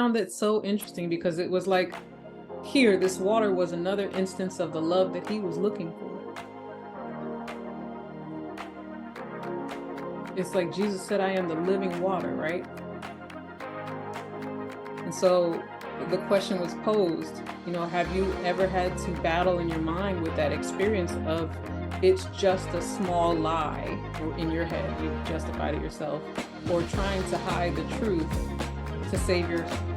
found it so interesting because it was like, here, this water was another instance of the love that he was looking for. It's like Jesus said, I am the living water, right? And so the question was posed, have you ever had to battle in your mind with that experience of it's just a small lie, or in your head, you've justified it yourself, or trying to hide the truth to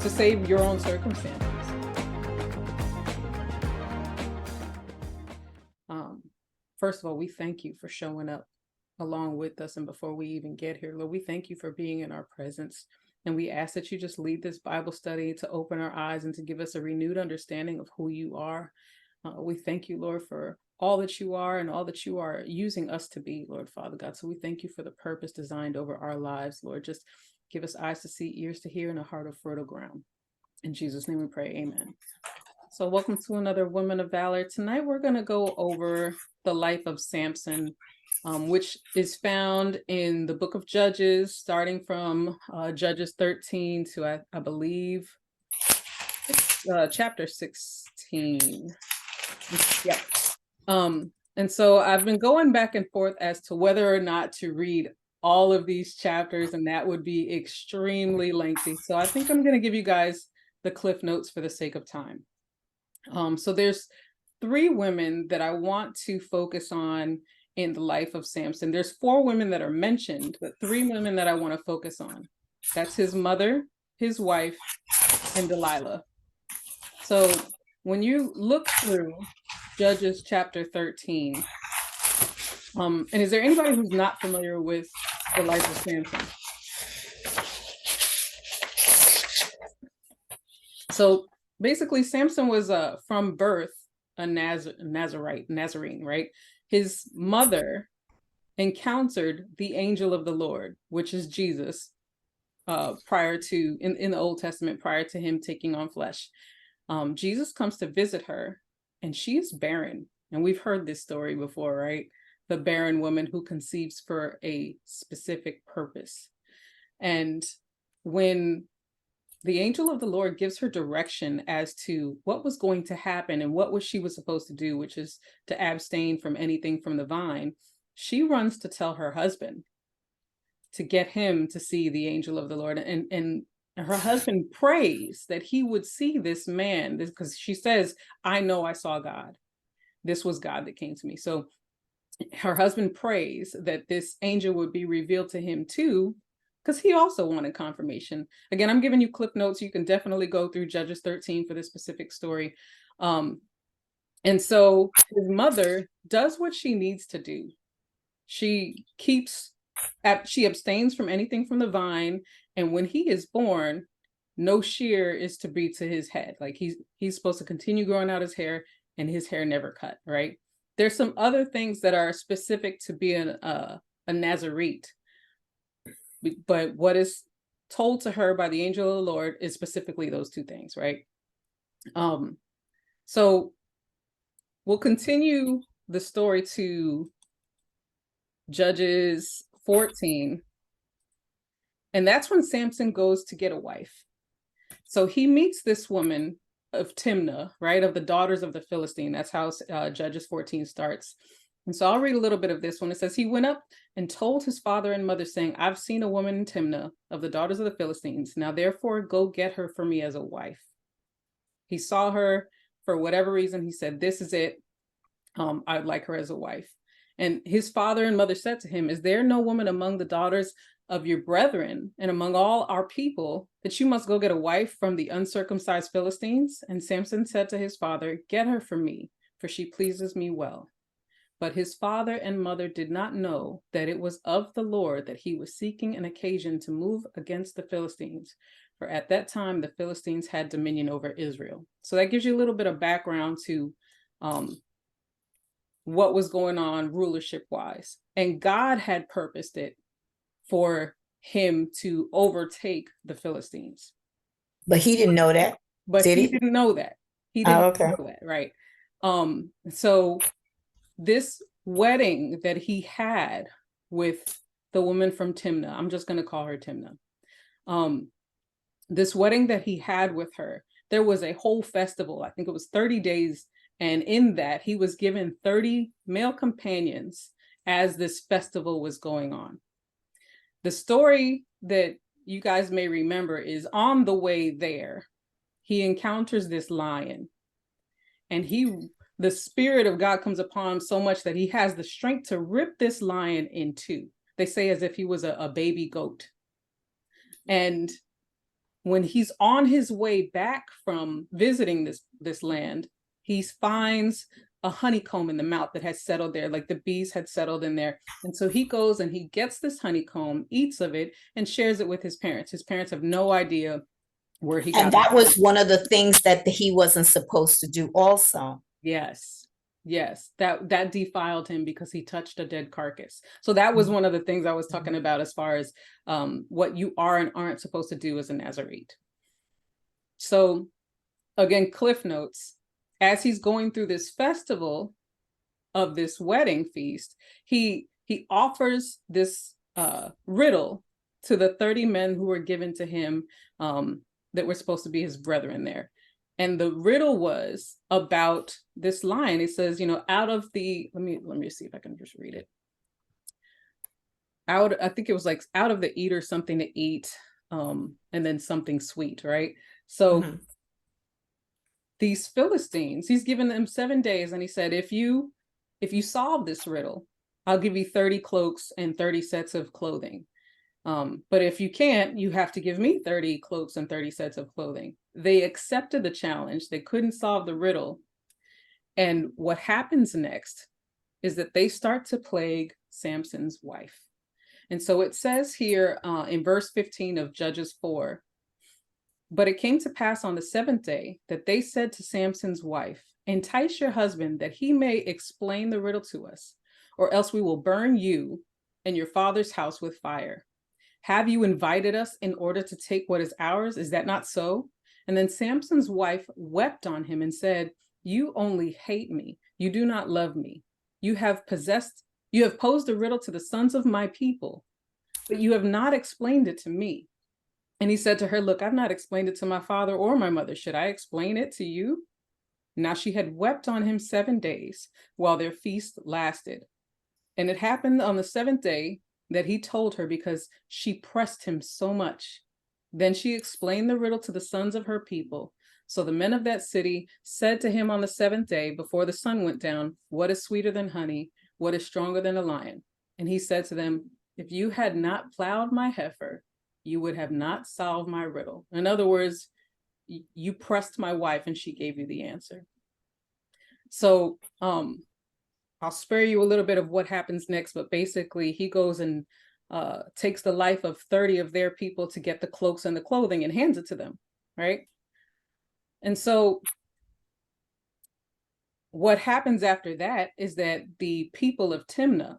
save your own circumstances? First of all, we thank you for showing up along with us. And before we even get here, Lord, we thank you for being in our presence. And we ask that you just lead this Bible study to open our eyes and to give us a renewed understanding of who you are. We thank you, Lord, for all that you are and all that you are using us to be, Lord Father God. So we thank you for the purpose designed over our lives, Lord. Just give us eyes to see, ears to hear, and a heart of fertile ground. In Jesus' name we pray, amen. So welcome to another Women of Valor. Tonight we're going to go over the life of Samson, which is found in the book of Judges, starting from Judges 13 to, I believe, chapter 16. Yeah. And so I've been going back and forth as to whether or not to read all of these chapters, and that would be extremely lengthy. So I think I'm going to give you guys the cliff notes for the sake of time. So there's 3 women that I want to focus on in the life of Samson. There's 4 women that are mentioned, but 3 women that I want to focus on. That's his mother, his wife, and Delilah. So when you look through Judges chapter 13, and is there anybody who's not familiar with the life of Samson? So basically, Samson was from birth a Nazarene, right? His mother encountered the angel of the Lord, which is Jesus, prior to, in the Old Testament, prior to him taking on flesh. Jesus comes to visit her, and she is barren. And we've heard this story before, right? The barren woman who conceives for a specific purpose. And when the angel of the Lord gives her direction as to what was going to happen and what she was supposed to do, which is to abstain from anything from the vine, she runs to tell her husband to get him to see the angel of the Lord. And her husband prays that he would see this man, because she says, I know I saw God. This was God that came to me. So her husband prays that this angel would be revealed to him too, because he also wanted confirmation. Again, I'm giving you clip notes. You can definitely go through Judges 13 for this specific story. And so his mother does what she needs to do. She abstains from anything from the vine. And when he is born, no shear is to be to his head. Like he's supposed to continue growing out his hair, and his hair never cut, right? There's some other things that are specific to being a Nazarite. But what is told to her by the angel of the Lord is specifically those 2 things, right? So we'll continue the story to Judges 14. And that's when Samson goes to get a wife. So he meets this woman of Timnah, right? Of the daughters of the Philistine. That's how Judges 14 starts. And so I'll read a little bit of this one. It says, he went up and told his father and mother, saying, I've seen a woman in Timnah of the daughters of the Philistines. Now, therefore, go get her for me as a wife. He saw her for whatever reason. He said, this is it. I'd like her as a wife. And his father and mother said to him, is there no woman among the daughters of your brethren and among all our people that you must go get a wife from the uncircumcised Philistines? And Samson said to his father, get her for me, for she pleases me well. But his father and mother did not know that it was of the Lord that he was seeking an occasion to move against the Philistines. For at that time, the Philistines had dominion over Israel. So that gives you a little bit of background to what was going on rulership-wise. And God had purposed it for him to overtake the Philistines. But he didn't know that. But he didn't know that. He didn't know that, right? So this wedding that he had with the woman from Timnah, I'm just going to call her Timnah. this wedding that he had with her, there was a whole festival. I think it was 30 days. And in that, he was given 30 male companions as this festival was going on. The story that you guys may remember is on the way there, he encounters this lion, and the Spirit of God comes upon him so much that he has the strength to rip this lion in two. They say as if he was a baby goat. And when he's on his way back from visiting this land, he finds a honeycomb in the mouth that has settled there, like the bees had settled in there. And so he goes and he gets this honeycomb, eats of it, and shares it with his parents. His parents have no idea where he got it. And that was one of the things that he wasn't supposed to do also. Yes. Yes, that defiled him because he touched a dead carcass. So that was one of the things I was talking about as far as what you are and aren't supposed to do as a Nazarite. So again, cliff notes, as he's going through this festival of this wedding feast, he offers this riddle to the 30 men who were given to him that were supposed to be his brethren there. And the riddle was about this lion. It says, out of the, let me see if I can just read it. I think it was like out of the eater, something to eat, and then something sweet, right? So these Philistines, he's given them 7 days, and he said, if you solve this riddle, I'll give you 30 cloaks and 30 sets of clothing. But if you can't, you have to give me 30 cloaks and 30 sets of clothing. They accepted the challenge. They couldn't solve the riddle. And what happens next is that they start to plague Samson's wife. And so it says here in verse 15 of Judges 4, but it came to pass on the 7th day that they said to Samson's wife, entice your husband that he may explain the riddle to us, or else we will burn you and your father's house with fire. Have you invited us in order to take what is ours? Is that not so? And then Samson's wife wept on him and said, you only hate me. You do not love me. You have posed a riddle to the sons of my people, but you have not explained it to me. And he said to her, look, I've not explained it to my father or my mother. Should I explain it to you? Now she had wept on him 7 days while their feast lasted. And it happened on the 7th day that he told her, because she pressed him so much. Then she explained the riddle to the sons of her people. So the men of that city said to him on the 7th day, before the sun went down, what is sweeter than honey? What is stronger than a lion? And he said to them, if you had not plowed my heifer, you would have not solved my riddle. In other words, you pressed my wife and she gave you the answer. So I'll spare you a little bit of what happens next, but basically he goes and takes the life of 30 of their people to get the cloaks and the clothing and hands it to them, right? And so what happens after that is that the people of Timnah,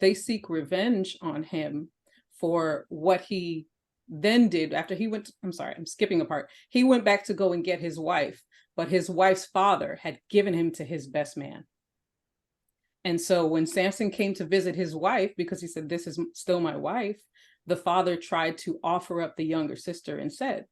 they seek revenge on him for what he then did after he went, I'm sorry, I'm skipping a part. He went back to go and get his wife, but his wife's father had given him to his best man. And so when Samson came to visit his wife, because he said, this is still my wife, the father tried to offer up the younger sister and said,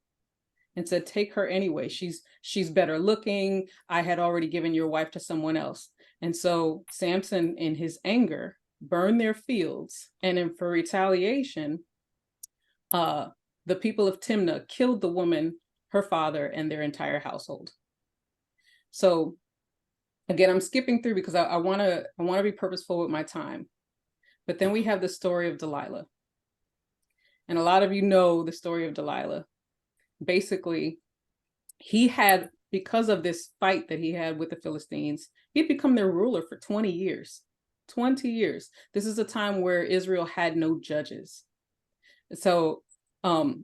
take her anyway. She's better looking. I had already given your wife to someone else. And so Samson, in his anger, burned their fields. And for retaliation, the people of Timnah killed the woman, her father, and their entire household. So again, I'm skipping through because I want to be purposeful with my time. But then we have the story of Delilah. And a lot of you know the story of Delilah. Basically, he had, because of this fight that he had with the Philistines, he'd become their ruler for 20 years. 20 years. This is a time where Israel had no judges. So, prior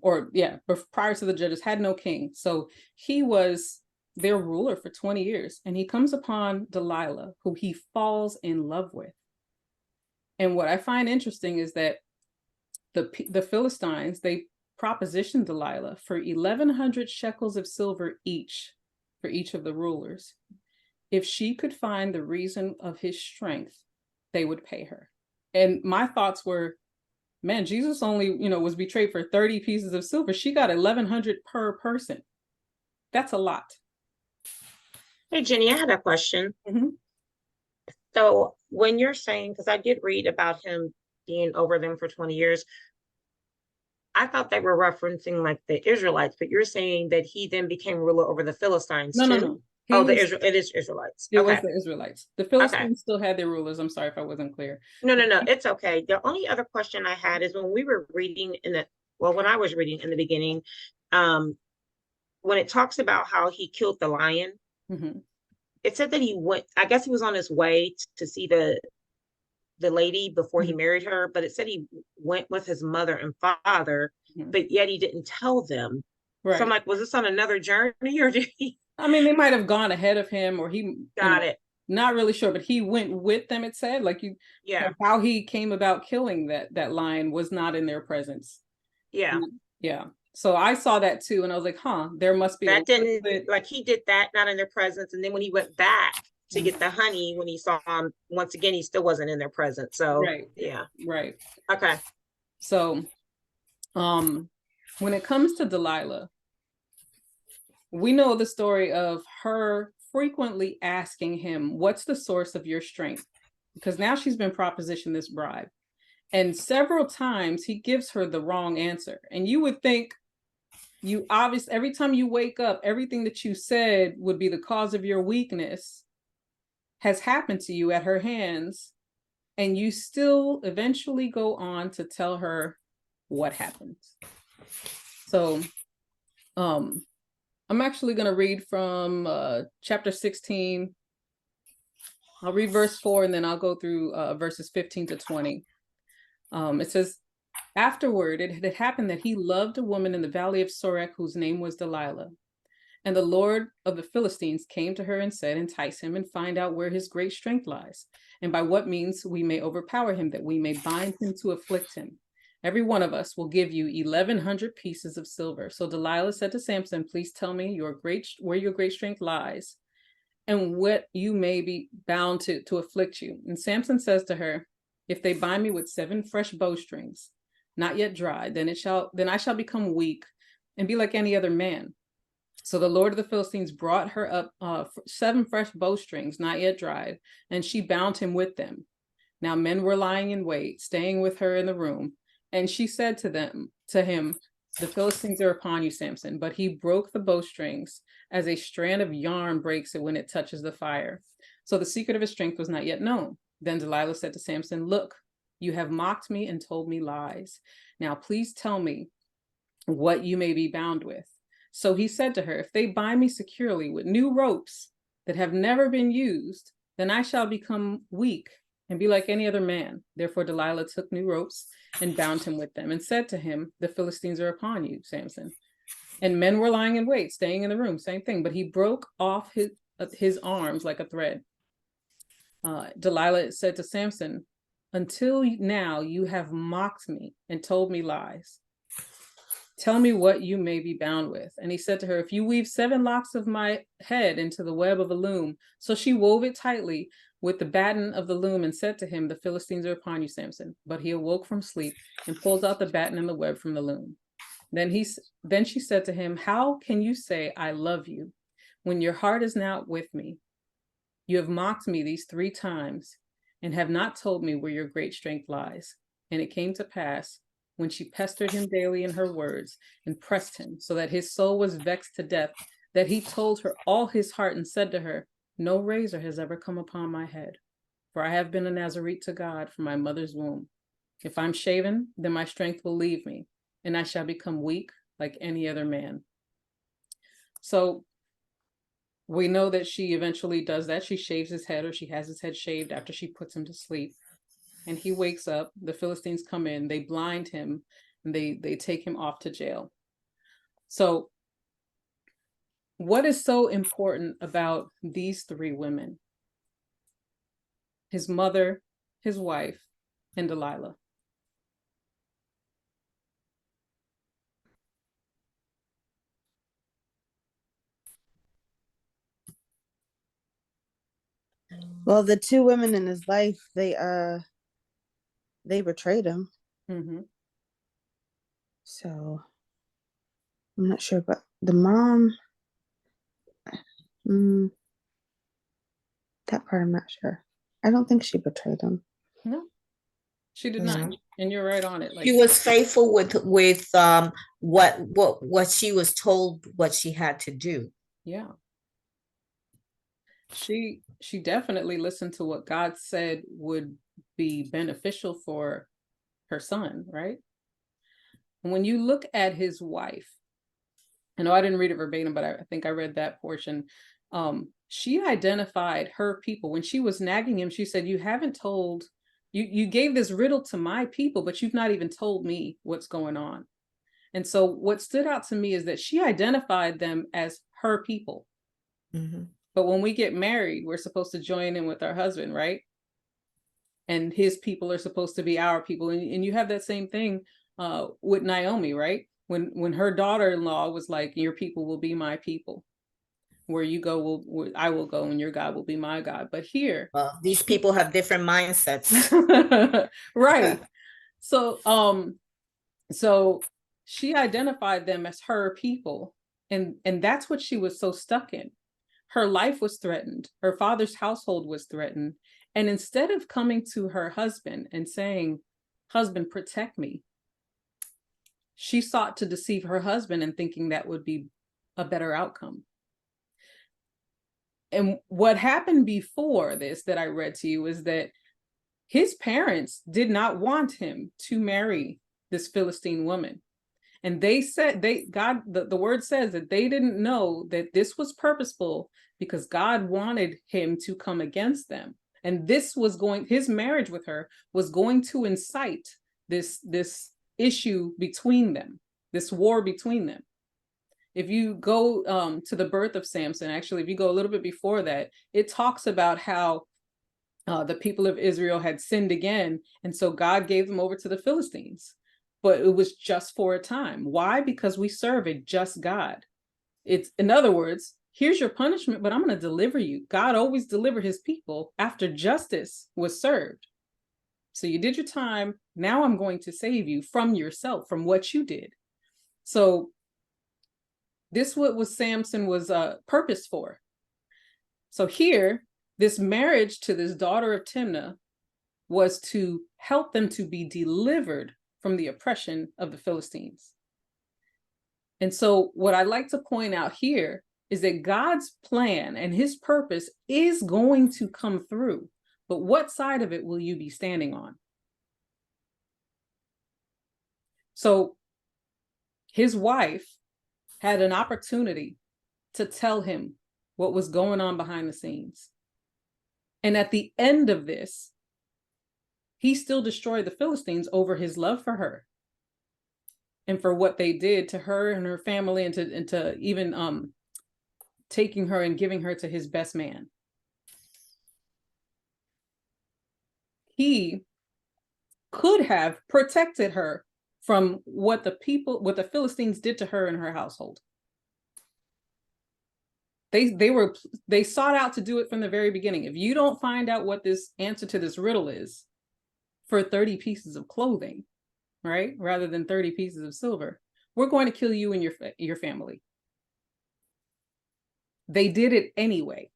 to the judges, had no king. So he was their ruler for 20 years. And he comes upon Delilah, who he falls in love with. And what I find interesting is that the Philistines, they propositioned Delilah for 1,100 shekels of silver each for each of the rulers. If she could find the reason of his strength, they would pay her. And my thoughts were, Man, Jesus only, was betrayed for 30 pieces of silver. She got 1,100 per person. That's a lot. Hey, Jenny, I had a question. Mm-hmm. So when you're saying, because I did read about him being over them for 20 years, I thought they were referencing like the Israelites, but you're saying that he then became ruler over the Philistines No, no, too? no. Oh, it is Israelites. It was Okay. the Israelites. The Okay. Philistines still had their rulers. I'm sorry if I wasn't clear. No, it's okay. The only other question I had is when we were reading when I was reading in the beginning, um, when it talks about how he killed the lion, Mm-hmm. it said that he went, I guess he was on his way to see the lady before he Mm-hmm. married her, but it said he went with his mother and father, Mm-hmm. but yet he didn't tell them. So I'm Right. like, was this on another journey or did he? I mean, they might have gone ahead of him, or he, Got it. not really sure, but he went with them. It said, like Yeah. how he came about killing that lion was not in their presence. Yeah. Yeah. So I saw that too, and I was like, huh, there must be a That little didn't, bit. like, he did that, not in their presence. And then when he went back to get the honey, when he saw him once again, he still wasn't in their presence. So Right. yeah. Right. Okay. So, when it comes to Delilah, we know the story of her frequently asking him, "What's the source of your strength?" Because now she's been propositioned this bribe. And several times he gives her the wrong answer. And you would think, every time you wake up, everything that you said would be the cause of your weakness has happened to you at her hands. And you still eventually go on to tell her what happened. So, I'm actually going to read from chapter 16. I'll read verse 4 and then I'll go through verses 15 to 20. It says, afterward, it had happened that he loved a woman in the valley of Sorek whose name was Delilah. And the Lord of the Philistines came to her and said, entice him and find out where his great strength lies, and by what means we may overpower him, that we may bind him to afflict him. Every one of us will give you 1,100 pieces of silver. So Delilah said to Samson, please tell me where your great strength lies, and what you may be bound to afflict you. And Samson says to her, if they bind me with 7 fresh bowstrings, not yet dried, then I shall become weak and be like any other man. So the Lord of the Philistines brought her up 7 fresh bowstrings, not yet dried, and she bound him with them. Now men were lying in wait, staying with her in the room. And she said to him, the Philistines are upon you, Samson. But he broke the bowstrings as a strand of yarn breaks it when it touches the fire. So the secret of his strength was not yet known. Then Delilah said to Samson, look, you have mocked me and told me lies. Now please tell me what you may be bound with. So he said to her, if they bind me securely with new ropes that have never been used, then I shall become weak and be like any other man. Therefore Delilah took new ropes and bound him with them and said to him, the Philistines are upon you, Samson. And men were lying in wait, staying in the room, same thing. But he broke off his arms like a thread. Delilah said to Samson, until now you have mocked me and told me lies. Tell me what you may be bound with. And he said to her, if you weave 7 locks of my head into the web of a loom. So she wove it tightly with the batten of the loom and said to him, the Philistines are upon you, Samson. But he awoke from sleep and pulled out the batten and the web from the loom. Then she said to him, how can you say, I love you, when your heart is not with me? You have mocked me these 3 times and have not told me where your great strength lies. And it came to pass, when she pestered him daily in her words and pressed him so that his soul was vexed to death, that he told her all his heart and said to her, no razor has ever come upon my head, for I have been a Nazarite to God from my mother's womb. If I'm shaven, then my strength will leave me, and I shall become weak like any other man. So we know that she eventually does that. She shaves his head, or she has his head shaved after she puts him to sleep. And he wakes up, the Philistines come in, they blind him, and they take him off to jail. So what is so important about these 3 women? His mother, his wife, and Delilah. Well, the 2 women in his life, they betrayed him. Mm-hmm. So I'm not sure, but the mom, mm, that part I'm not sure. I don't think she betrayed him. No, she did No. not. And you're right on it. She Like, was faithful with what she was told what she had to do. yeah. She definitely listened to what God said would be beneficial for her son, right? And when you look at his wife, I know I didn't read it verbatim, but I think I read that portion. She identified her people. When she was nagging him, she said, you haven't told, you gave this riddle to my people, but you've not even told me what's going on. And so what stood out to me is that she identified them as her people. Mm-hmm. But when we get married, we're supposed to join in with our husband, right? And his people are supposed to be our people. And you have that same thing with Naomi, right? When her daughter-in-law was like, your people will be my people. Where you go, I will go, and your God will be my God. But here, Well, these people have different mindsets. right. So, so she identified them as her people, and that's what she was so stuck in. Her life was threatened. Her father's household was threatened. And instead of coming to her husband and saying, husband, protect me, she sought to deceive her husband and thinking that would be a better outcome. And what happened before this that I read to you is that his parents did not want him to marry this Philistine woman. And they said, the word says that they didn't know that this was purposeful because God wanted him to come against them. And his marriage with her was going to incite this issue between them, this war between them. If you go to the birth of Samson, actually, if you go a little bit before that, it talks about how the people of Israel had sinned again. And so God gave them over to the Philistines. But it was just for a time. Why? Because we serve a just God. It's, in other words, here's your punishment, but I'm going to deliver you. God always delivered his people after justice was served. So you did your time. Now I'm going to save you from yourself, from what you did. So this what was Samson was purposed for. So here, this marriage to this daughter of Timnah was to help them to be delivered from the oppression of the Philistines. And so what I'd like to point out here is that God's plan and his purpose is going to come through, but what side of it will you be standing on? So his wife had an opportunity to tell him what was going on behind the scenes. And at the end of this, he still destroyed the Philistines over his love for her and for what they did to her and her family, and to even taking her and giving her to his best man. He could have protected her from what the Philistines did to her and her household. They sought out to do it from the very beginning. If you don't find out what this answer to this riddle is, for 30 pieces of clothing, right, rather than 30 pieces of silver, we're going to kill you and your family. They did it anyway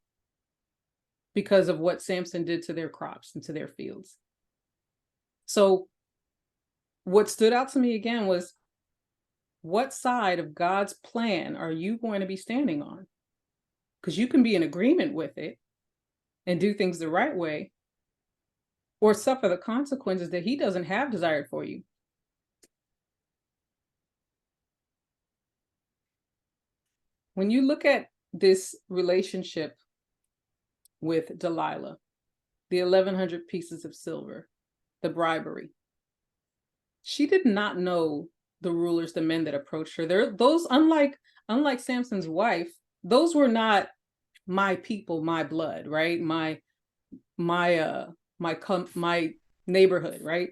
because of what Samson did to their crops and to their fields. So what stood out to me again was, what side of God's plan are you going to be standing on? Because you can be in agreement with it and do things the right way, or suffer the consequences that he doesn't have desired for you. When you look at this relationship with Delilah, the 1,100 pieces of silver, the bribery, she did not know the rulers, the men that approached her. Those, unlike Samson's wife, those were not my people, my blood, right? My neighborhood, right?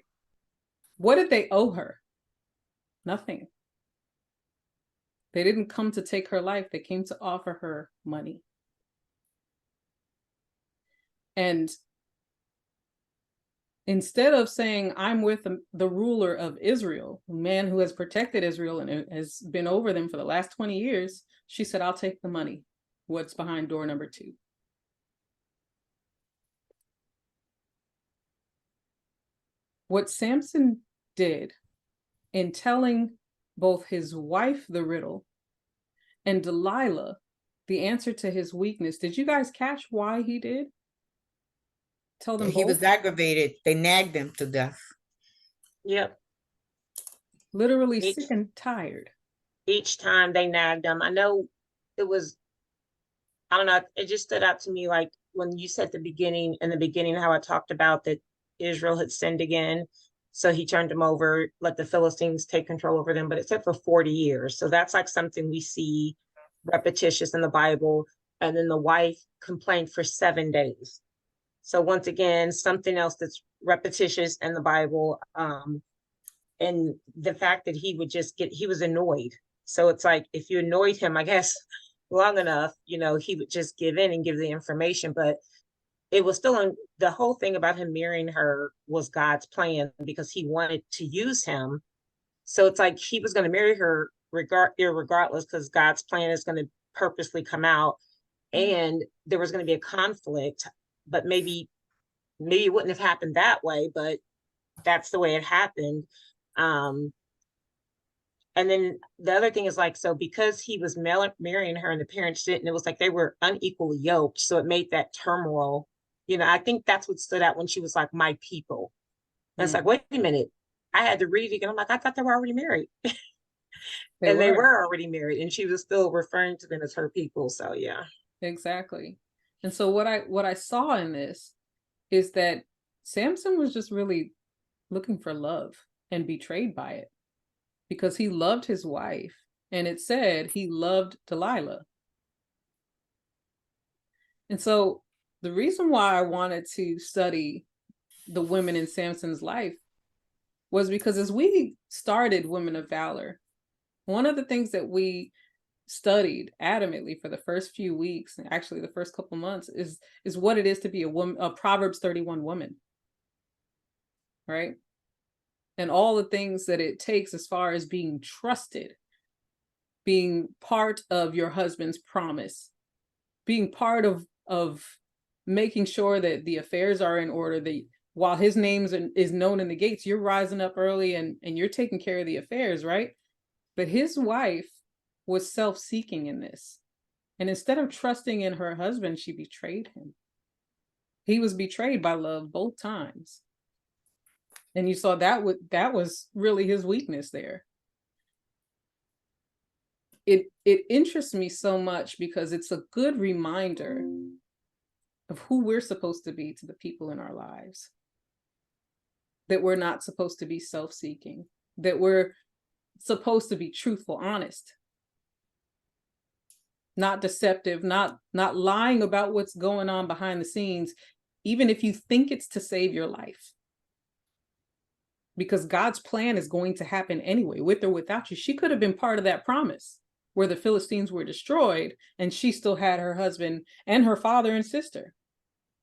What did they owe her? Nothing. They didn't come to take her life. They came to offer her money. And instead of saying, I'm with the ruler of Israel, a man who has protected Israel and has been over them for the last 20 years, she said, I'll take the money. What's behind door number 2? What Samson did in telling both his wife the riddle and Delilah the answer to his weakness. Did you guys catch why he did? Tell them He both. was aggravated. They nagged him to death. Yep. Literally Each sick and tired. each time they nagged him. I know it was, I don't know, it just stood out to me like when you said in the beginning, how I talked about that Israel had sinned again. So he turned them over, let the Philistines take control over them, but it said for 40 years. So that's like something we see repetitious in the Bible. And then the wife complained for 7 days. So once again, something else that's repetitious in the Bible. And the fact that he was annoyed. So it's like, if you annoyed him, I guess, long enough, he would just give in and give the information. But it was still the whole thing about him marrying her was God's plan, because he wanted to use him. So it's like he was going to marry her regardless, because God's plan is going to purposely come out, and there was going to be a conflict, but maybe it wouldn't have happened that way, but that's the way it happened. And then the other thing is like, so because he was marrying her and the parents didn't, it was like they were unequally yoked. So it made that turmoil. I think that's what stood out when she was like, my people. And it's like, wait a minute. I had to read it again. I'm like, I thought they were already married. They were already married, and she was still referring to them as her people. So yeah. Exactly. And so what I saw in this is that Samson was just really looking for love and betrayed by it, because he loved his wife, and it said he loved Delilah. And so the reason why I wanted to study the women in Samson's life was because as we started Women of Valor, one of the things that we studied adamantly for the first few weeks, and actually the first couple months, is what it is to be a woman, a Proverbs 31 woman, right? And all the things that it takes as far as being trusted, being part of your husband's promise, being part of making sure that the affairs are in order, that while his name is known in the gates, you're rising up early and you're taking care of the affairs, right? But his wife was self-seeking in this. And instead of trusting in her husband, she betrayed him. He was betrayed by love both times. And you saw that was really his weakness there. It interests me so much because it's a good reminder of who we're supposed to be to the people in our lives. That we're not supposed to be self-seeking, that we're supposed to be truthful, honest, not deceptive, not lying about what's going on behind the scenes, even if you think it's to save your life. Because God's plan is going to happen anyway, with or without you. She could have been part of that promise where the Philistines were destroyed and she still had her husband and her father and sister.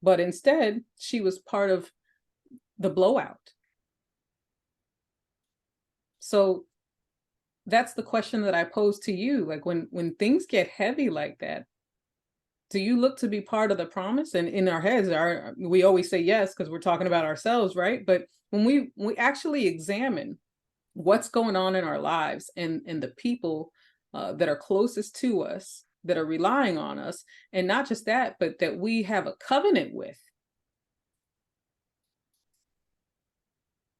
But instead, she was part of the blowout. So that's the question that I pose to you. Like when things get heavy like that, do you look to be part of the promise? And in our heads, we always say yes because we're talking about ourselves, right? But when we actually examine what's going on in our lives and the people that are closest to us, that are relying on us, and not just that, but that we have a covenant with,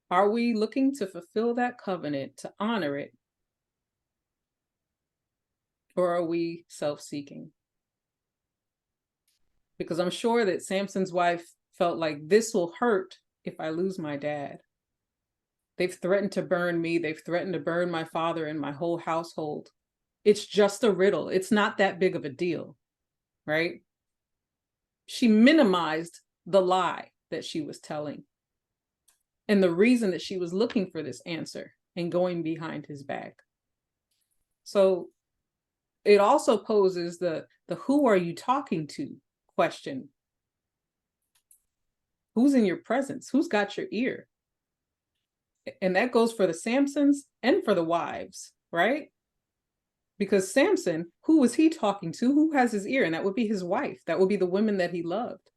are we looking to fulfill that covenant, to honor it? Or are we self-seeking? Because I'm sure that Samson's wife felt like, this will hurt if I lose my dad. They've threatened to burn me. They've threatened to burn my father and my whole household. It's just a riddle. It's not that big of a deal, right? She minimized the lie that she was telling and the reason that she was looking for this answer and going behind his back. So it also poses the who are you talking to question. Who's in your presence? Who's got your ear? And that goes for the Samsons and for the wives, right? Because Samson, who was he talking to? Who has his ear? And that would be his wife. That would be the women that he loved.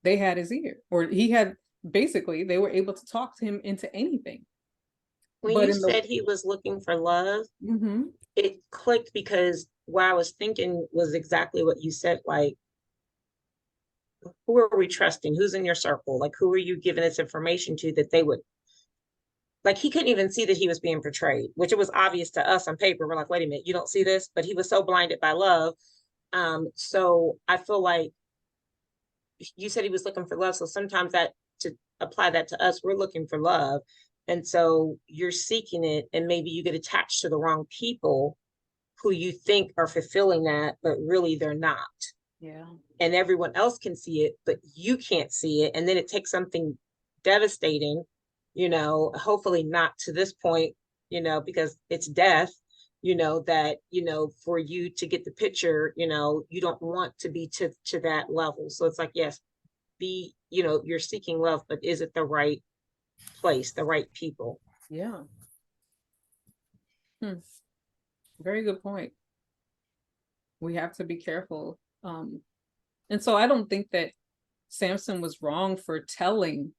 They had his ear, or he had, basically, they were able to talk to him into anything. When But you in the said he was looking for love, Mhm. it clicked because what I was thinking was exactly what you said. Like, who are we trusting? Who's in your circle? Like, who are you giving this information to that they would, like, he couldn't even see that he was being portrayed, which it was obvious to us on paper. We're like, wait a minute, you don't see this, but he was so blinded by love. So I feel like you said he was looking for love. So sometimes that, to apply that to us, we're looking for love. And so you're seeking it, and maybe you get attached to the wrong people who you think are fulfilling that, but really they're not. Yeah. And everyone else can see it, but you can't see it. And then it takes something devastating, hopefully not to this point, because it's death, that, for you to get the picture, you don't want to be to that level. So it's like, yes, you're seeking love, but is it the right place, the right people? Yeah. Very good point. We have to be careful. And so I don't think that Samson was wrong for telling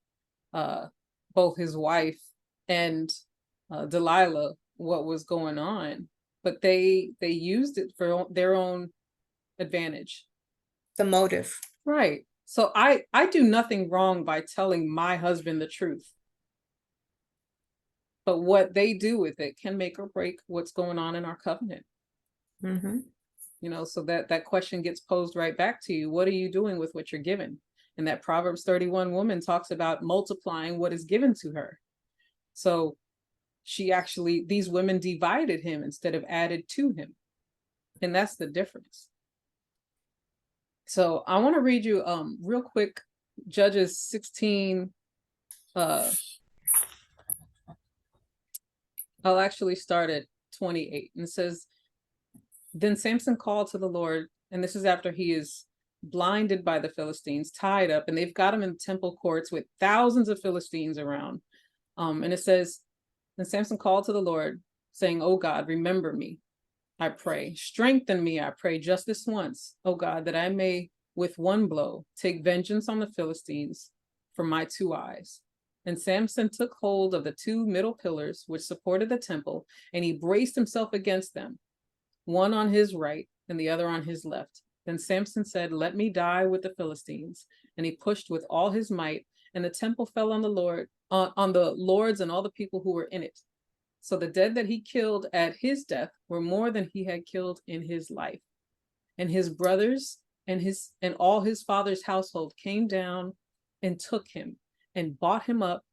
both his wife and Delilah what was going on, but they used it for their own advantage. The motive. Right. So I do nothing wrong by telling my husband the truth. But what they do with it can make or break what's going on in our covenant. Mm-hmm. So that question gets posed right back to you. What are you doing with what you're given? And that Proverbs 31 woman talks about multiplying what is given to her. So these women divided him instead of added to him. And that's the difference. So I want to read you real quick, Judges 16. I'll actually start at 28. And it says, then Samson called to the Lord, and this is after he is blinded by the Philistines, tied up, and they've got him in temple courts with thousands of Philistines around. And it says, then Samson called to the Lord, saying, "Oh God, remember me, I pray. Strengthen me, I pray, just this once, oh God, that I may with one blow take vengeance on the Philistines for my 2 eyes." And Samson took hold of the 2 middle pillars which supported the temple, and he braced himself against them, one on his right and the other on his left. Then Samson said, "Let me die with the Philistines." And he pushed with all his might, and the temple fell on the lords and all the people who were in it. So the dead that he killed at his death were more than he had killed in his life. And his brothers and all his father's household came down and took him and brought him up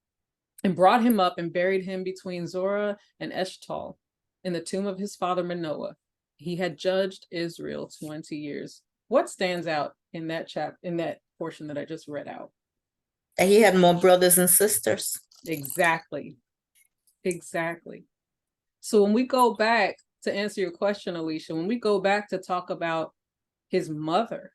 and buried him between Zorah and Eshtal in the tomb of his father Manoah. He had judged Israel 20 years. What stands out in that portion that I just read out? And he had more brothers and sisters. Exactly. So when we go back to answer your question, Alicia, when we go back to talk about his mother,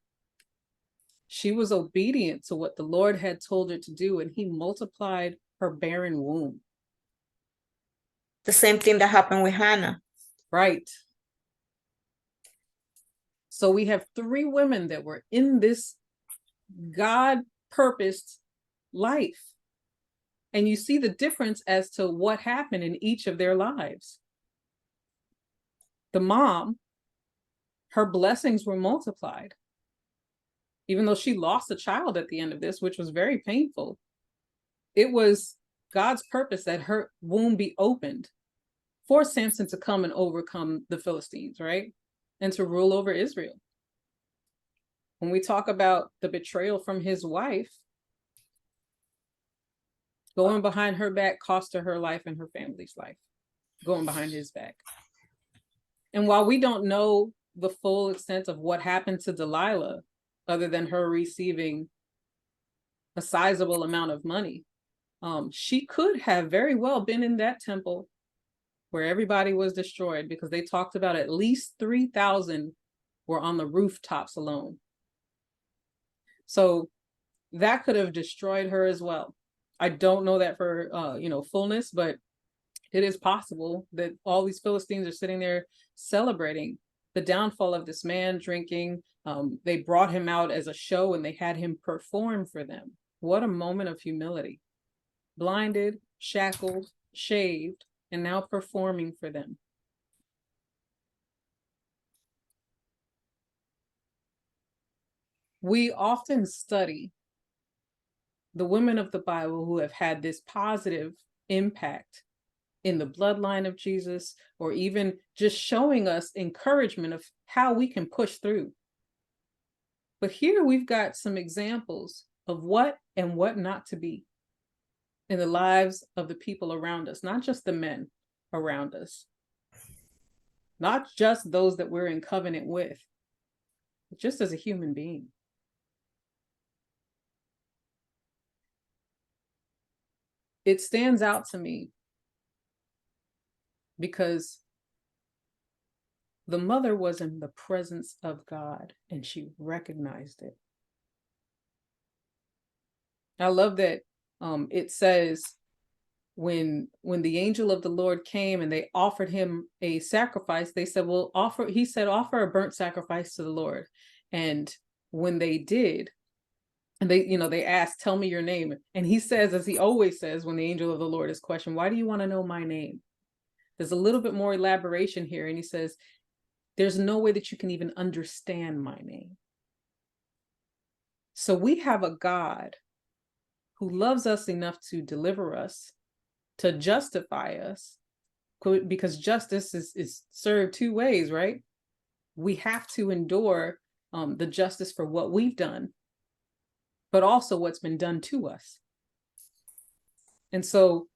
she was obedient to what the Lord had told her to do, and he multiplied her barren womb. The same thing that happened with Hannah. Right. So we have 3 women that were in this God-purposed life. And you see the difference as to what happened in each of their lives. The mom, her blessings were multiplied. Even though she lost a child at the end of this, which was very painful, it was God's purpose that her womb be opened for Samson to come and overcome the Philistines, right? And to rule over Israel. When we talk about the betrayal from his wife, going behind her back cost her life and her family's life, going behind his back. And while we don't know the full extent of what happened to Delilah, other than her receiving a sizable amount of money, she could have very well been in that temple where everybody was destroyed, because they talked about at least 3,000 were on the rooftops alone. So, that could have destroyed her as well. I don't know that for fullness, but it is possible that all these Philistines are sitting there celebrating the downfall of this man drinking. They brought him out as a show and they had him perform for them. What a moment of humility. Blinded, shackled, shaved, and now performing for them. We often study the women of the Bible who have had this positive impact in the bloodline of Jesus, or even just showing us encouragement of how we can push through. But here we've got some examples of what and what not to be in the lives of the people around us, not just the men around us, not just those that we're in covenant with, but just as a human being. It stands out to me because the mother was in the presence of God and she recognized it. I love that it says when the angel of the Lord came and they offered him a sacrifice, they said, well, offer a burnt sacrifice to the Lord. And when they did, and they asked, tell me your name. And he says, as he always says, when the angel of the Lord is questioned, why do you want to know my name? There's a little bit more elaboration here. And he says, there's no way that you can even understand my name. So we have a God who loves us enough to deliver us, to justify us, because justice is served two ways, right? We have to endure the justice for what we've done, but also what's been done to us. And so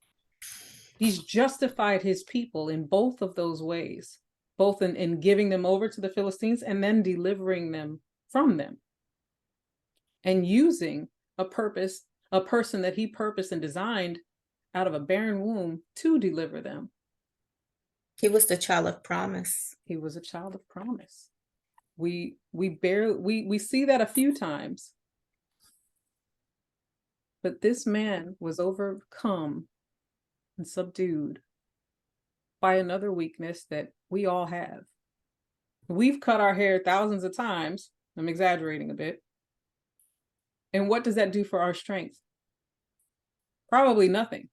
he's justified his people in both of those ways, both in giving them over to the Philistines and then delivering them from them, and using a person that he purposed and designed out of a barren womb to deliver them. He was the child of promise. He was a child of promise. We see that a few times. But this man was overcome and subdued by another weakness that we all have. We've cut our hair thousands of times. I'm exaggerating a bit. And what does that do for our strength? Probably nothing.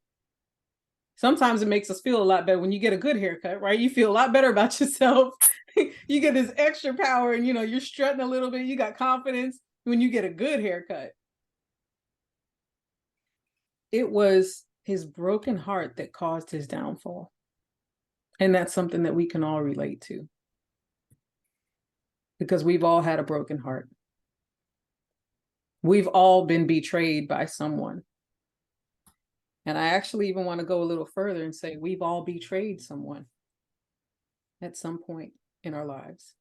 Sometimes it makes us feel a lot better when you get a good haircut, right? You feel a lot better about yourself. You get this extra power and, you're strutting a little bit. You got confidence when you get a good haircut. It was his broken heart that caused his downfall. And that's something that we can all relate to, because we've all had a broken heart. We've all been betrayed by someone. And I actually even want to go a little further and say we've all betrayed someone at some point in our lives.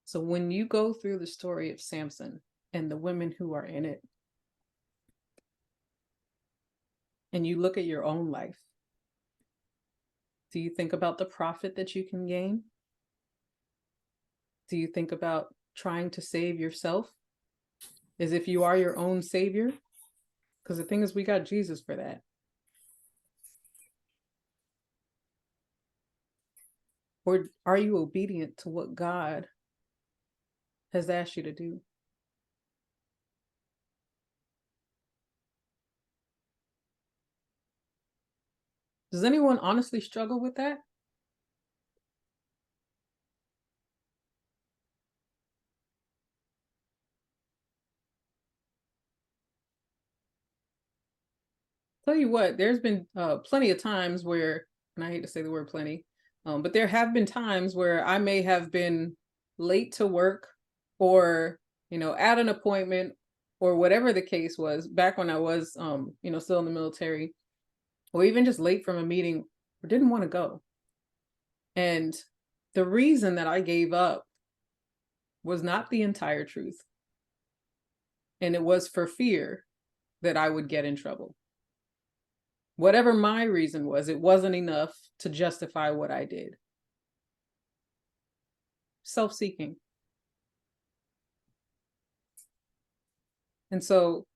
So when you go through the story of Samson and the women who are in it, and you look at your own life, do you think about the profit that you can gain? Do you think about trying to save yourself as if you are your own savior? Because the thing is, we got Jesus for that. Or are you obedient to what God has asked you to do? Does anyone honestly struggle with that? Tell you what, there's been plenty of times where, and I hate to say the word plenty, but there have been times where I may have been late to work, or at an appointment, or whatever the case was, back when I was still in the military, or even just late from a meeting or didn't want to go. And the reason that I gave up was not the entire truth. And it was for fear that I would get in trouble. Whatever my reason was, it wasn't enough to justify what I did. self-seeking. And so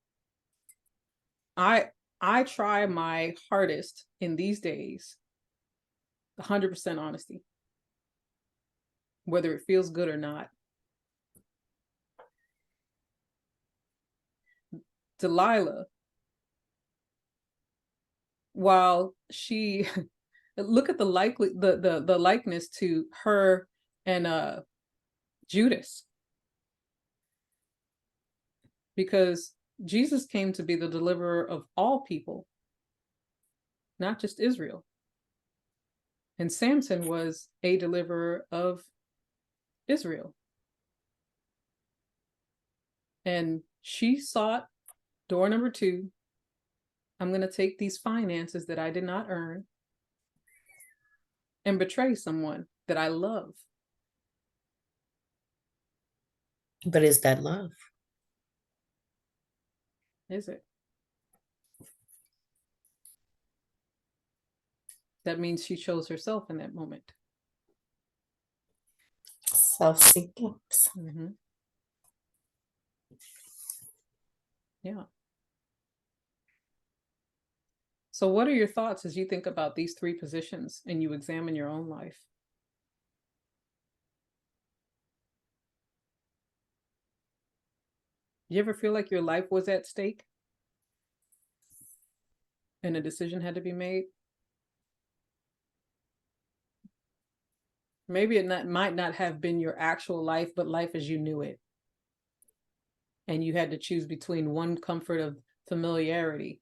I try my hardest in these days, 100% honesty, whether it feels good or not. Delilah, while she look at the likeness to her and Judas, because Jesus came to be the deliverer of all people, not just Israel. And Samson was a deliverer of Israel. And she sought door number 2. I'm going to take these finances that I did not earn and betray someone that I love. But is that love? Is it? That means she chose herself in that moment. Self-seeking. Mm-hmm. Yeah. So what are your thoughts as you think about these 3 positions and you examine your own life? You ever feel like your life was at stake and a decision had to be made? Maybe it might not have been your actual life, but life as you knew it. And you had to choose between one comfort of familiarity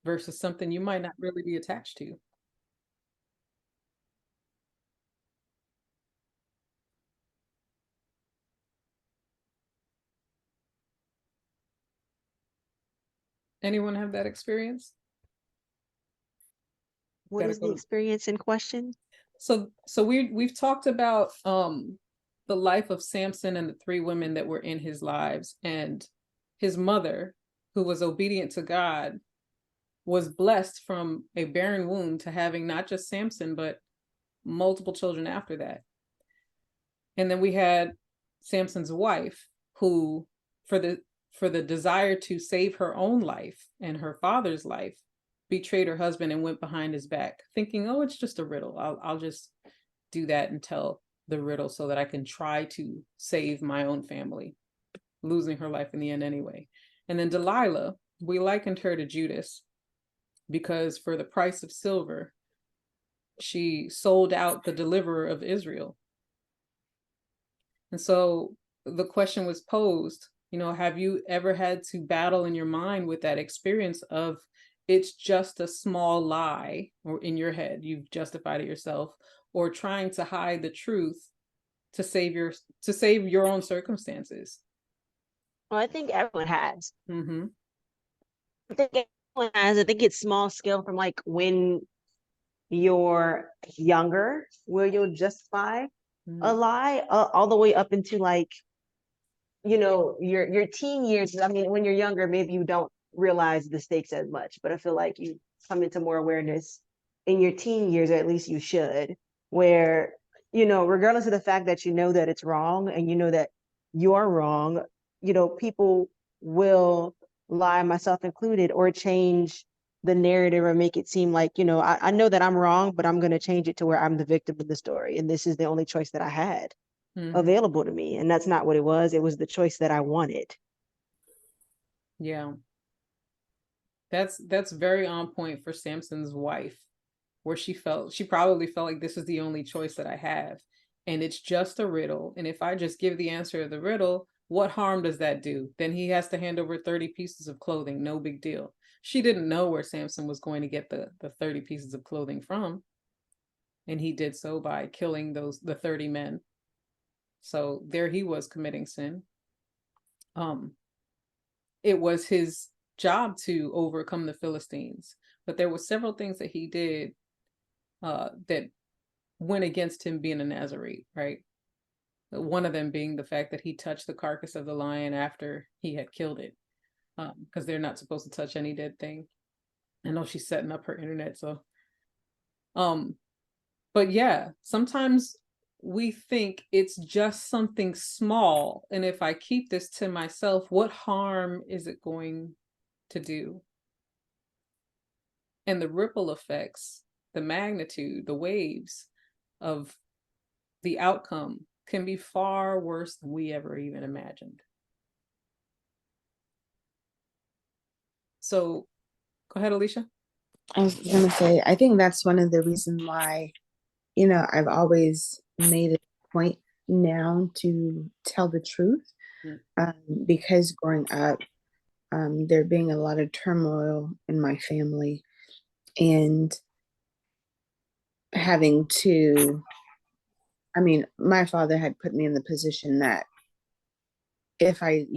versus something you might not really be attached to. Anyone have that experience? What Gotta is go the to- experience in question? So we've talked about the life of Samson and the 3 women that were in his lives, and his mother, who was obedient to God, was blessed from a barren womb to having not just Samson but multiple children after that. And then we had Samson's wife, who for the desire to save her own life and her father's life, betrayed her husband and went behind his back, thinking, oh, it's just a riddle. I'll just do that and tell the riddle so that I can try to save my own family, losing her life in the end anyway. And then Delilah, we likened her to Judas because for the price of silver, she sold out the deliverer of Israel. And so the question was posed, have you ever had to battle in your mind with that experience of it's just a small lie, or in your head, you've justified it yourself, or trying to hide the truth to save your own circumstances? Well, I think everyone has. Mm-hmm. I think everyone has. I think it's small scale from like when you're younger, where you'll justify a lie, all the way up into like, your teen years. I mean, when you're younger, maybe you don't realize the stakes as much, but I feel like you come into more awareness in your teen years, or at least you should, where, regardless of the fact that you know that it's wrong and you know that you're wrong, people will lie, myself included, or change the narrative or make it seem like, I know that I'm wrong, but I'm going to change it to where I'm the victim of the story. And this is the only choice that I had available to me. And that's not what it was. It was the choice that I wanted. Yeah. That's very on point for Samson's wife, where she probably felt like this is the only choice that I have. And it's just a riddle. And if I just give the answer of the riddle, what harm does that do? Then he has to hand over 30 pieces of clothing. No big deal. She didn't know where Samson was going to get the 30 pieces of clothing from. And he did so by killing the 30 men. So there he was committing sin. It was his job to overcome the Philistines, but there were several things that he did that went against him being a Nazarite, right? One of them being the fact that he touched the carcass of the lion after he had killed it, because they're not supposed to touch any dead thing. I know she's setting up her internet, so but yeah, sometimes we think it's just something small, and if I keep this to myself, what harm is it going to do? And the ripple effects, the magnitude, the waves of the outcome can be far worse than we ever even imagined. So go ahead, Alicia. I was gonna say, I think that's one of the reasons why, I've always made it a point now to tell the truth. Because growing up, there being a lot of turmoil in my family, and having to, my father had put me in the position that if I,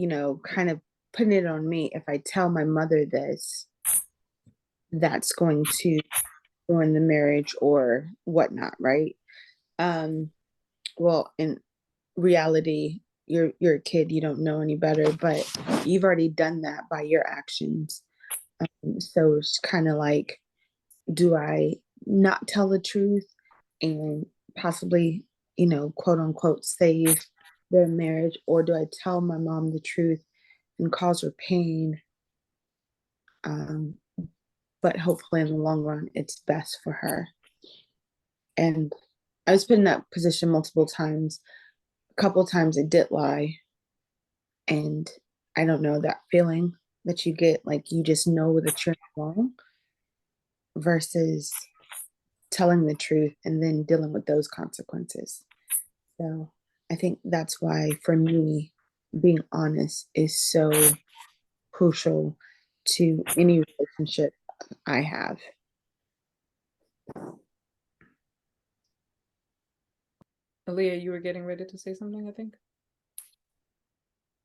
kind of putting it on me, if I tell my mother this, that's going to ruin the marriage or whatnot, right? Well, in reality, you're a kid, you don't know any better, but you've already done that by your actions. So it's kind of like, do I not tell the truth and possibly, quote unquote, save their marriage, or do I tell my mom the truth and cause her pain? But hopefully, in the long run, it's best for her. And I was put in that position multiple times. A couple times I did lie. And I don't know, that feeling that you get, like you just know that you're wrong versus telling the truth and then dealing with those consequences. So I think that's why, for me, being honest is so crucial to any relationship I have. Aaliyah, you were getting ready to say something, I think.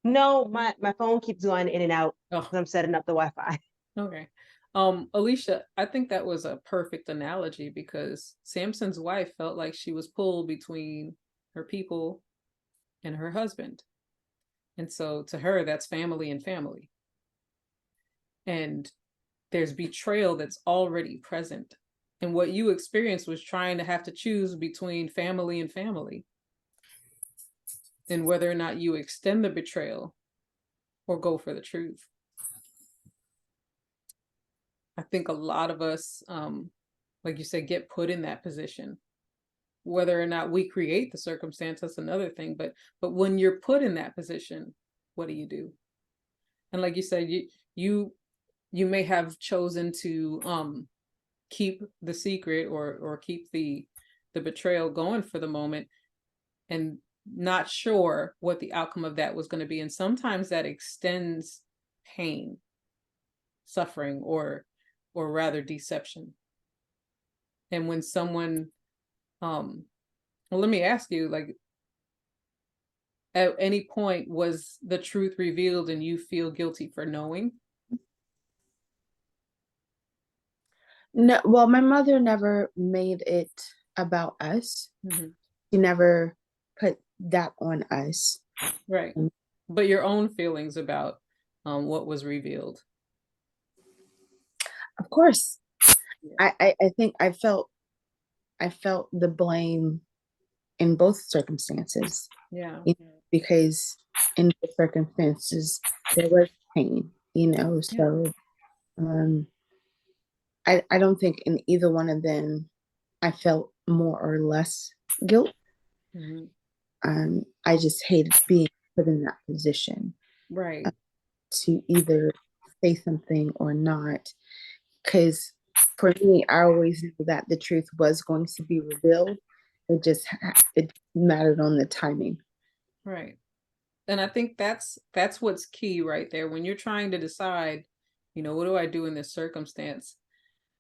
No, my phone keeps going in and out Oh, because I'm setting up the Wi-Fi. okay. Alicia, I think that was a perfect analogy because Samson's wife felt like she was pulled between her people and her husband. And so to her, that's family and family. And there's betrayal that's already present. And what you experienced was trying to have to choose between family and family, and whether or not you extend the betrayal or go for the truth. I think a lot of us, like you said, get put in that position. Whether or not we create the circumstance, that's another thing. But when you're put in that position, what do you do? And like you said, you may have chosen to keep the secret or keep the betrayal going for the moment, and not sure what the outcome of that was going to be. And sometimes that extends pain, suffering, or rather deception. And when someone well, let me ask you, like, at any point was the truth revealed and you feel guilty for knowing? No, well, my mother never made it about us. Mm-hmm. She never put that on us. Right. But your own feelings about what was revealed. Of course, Yeah. I think I felt the blame in both circumstances. Yeah. Because in both circumstances there was pain, so I don't think in either one of them I felt more or less guilt. Mm-hmm. I just hated being put in that position, Right. to either say something or not, because for me, I always knew that the truth was going to be revealed. It mattered on the timing. Right. And I think that's what's key right there when you're trying to decide, what do I do in this circumstance?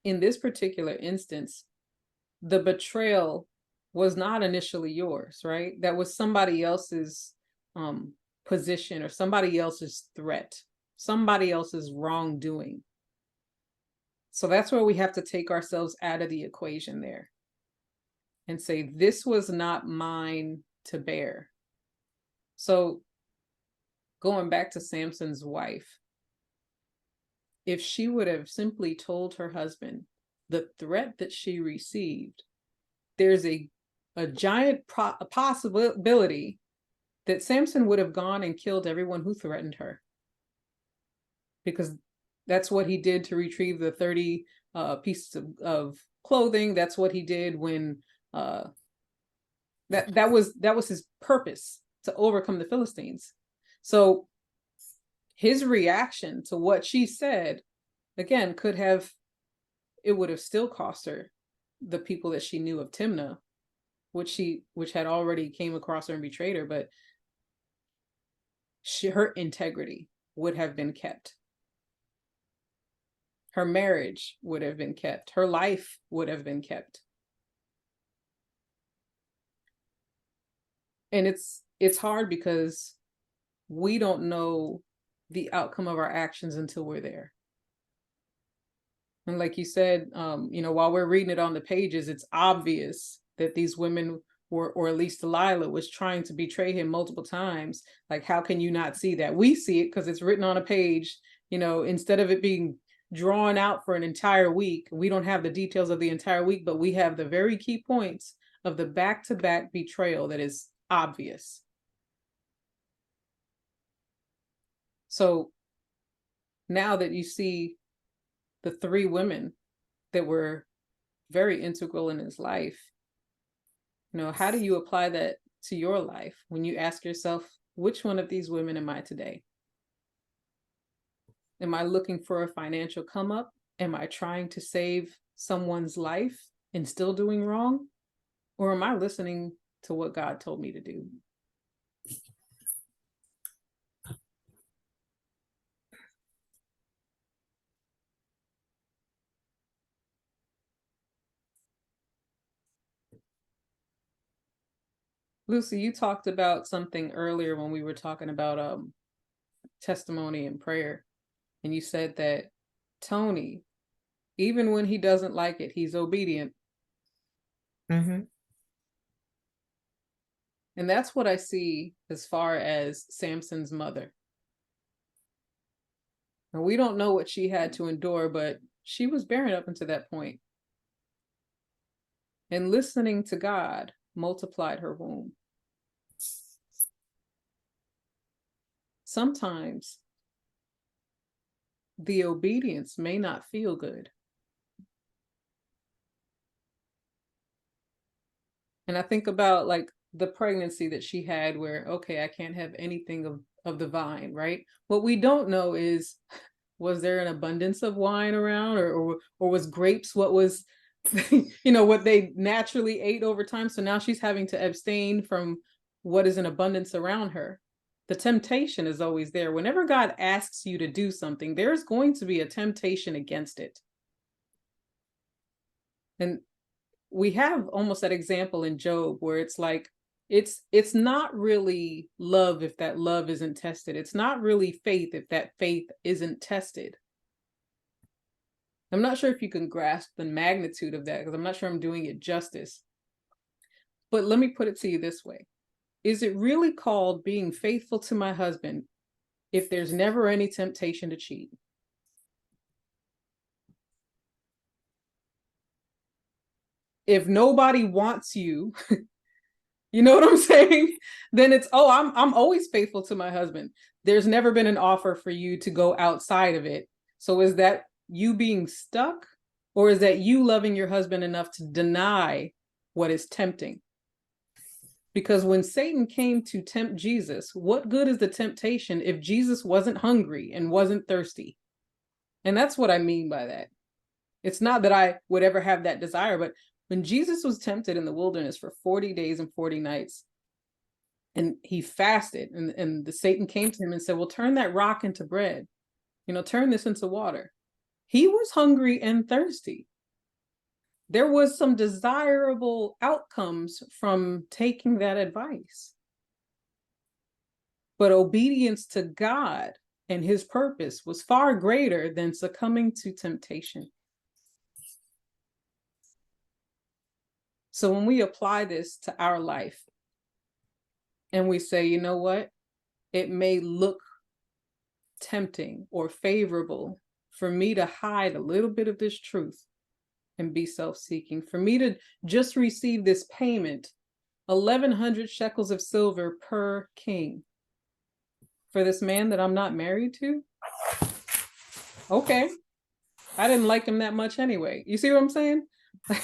In this particular instance, the betrayal was not initially yours, right? That was somebody else's um position, or somebody else's threat, somebody else's wrongdoing. So that's where we have to take ourselves out of the equation there and say, this was not mine to bear. So going back to Samson's wife, if she would have simply told her husband the threat that she received, there's a a giant possibility that Samson would have gone and killed everyone who threatened her, because that's what he did to retrieve the 30 pieces of clothing. That's what he did when that was his purpose, to overcome the Philistines. So his reaction to what she said, again, it would have still cost her the people that she knew of Timnah, which had already came across her and betrayed her, but her integrity would have been kept. Her marriage would have been kept. Her life would have been kept. And it's hard because we don't know the outcome of our actions until we're there. And like you said, while we're reading it on the pages, it's obvious that these women were, or at least Delilah, was trying to betray him multiple times. Like, how can you not see that? We see it because it's written on a page. Instead of it being drawn out for an entire week, we don't have the details of the entire week, but we have the very key points of the back-to-back betrayal that is obvious. So now that you see the three women that were very integral in his life, how do you apply that to your life when you ask yourself, which one of these women am I today? Am I looking for a financial come up? Am I trying to save someone's life and still doing wrong? Or am I listening to what God told me to do? Lucy, you talked about something earlier when we were talking about testimony and prayer. And you said that Tony, even when he doesn't like it, he's obedient. Mm-hmm. And that's what I see as far as Samson's mother. And we don't know what she had to endure, but she was barren up until that point. And listening to God multiplied her womb. Sometimes the obedience may not feel good. And I think about like the pregnancy that she had where, okay, I can't have anything of the vine, right? What we don't know is, was there an abundance of wine around, or was grapes what was, what they naturally ate over time? So now she's having to abstain from what is in abundance around her. The temptation is always there. Whenever God asks you to do something, there's going to be a temptation against it. And we have almost that example in Job where it's like, it's not really love if that love isn't tested. It's not really faith if that faith isn't tested. I'm not sure if you can grasp the magnitude of that, because I'm not sure I'm doing it justice. But let me put it to you this way. Is it really called being faithful to my husband if there's never any temptation to cheat? If nobody wants you, you know what I'm saying? Then it's, oh, I'm always faithful to my husband. There's never been an offer for you to go outside of it. So is that you being stuck, or is that you loving your husband enough to deny what is tempting? Because when Satan came to tempt Jesus, what good is the temptation if Jesus wasn't hungry and wasn't thirsty? And that's what I mean by that. It's not that I would ever have that desire, but when Jesus was tempted in the wilderness for 40 days and 40 nights, and he fasted, and the Satan came to him and said, well, turn that rock into bread, turn this into water. He was hungry and thirsty. There was some desirable outcomes from taking that advice. But obedience to God and his purpose was far greater than succumbing to temptation. So when we apply this to our life and we say, you know what, it may look tempting or favorable for me to hide a little bit of this truth and be self-seeking, for me to just receive this payment 1,100 shekels of silver per king for this man that I'm not married to. Okay. I didn't like him that much anyway. You see what I'm saying? It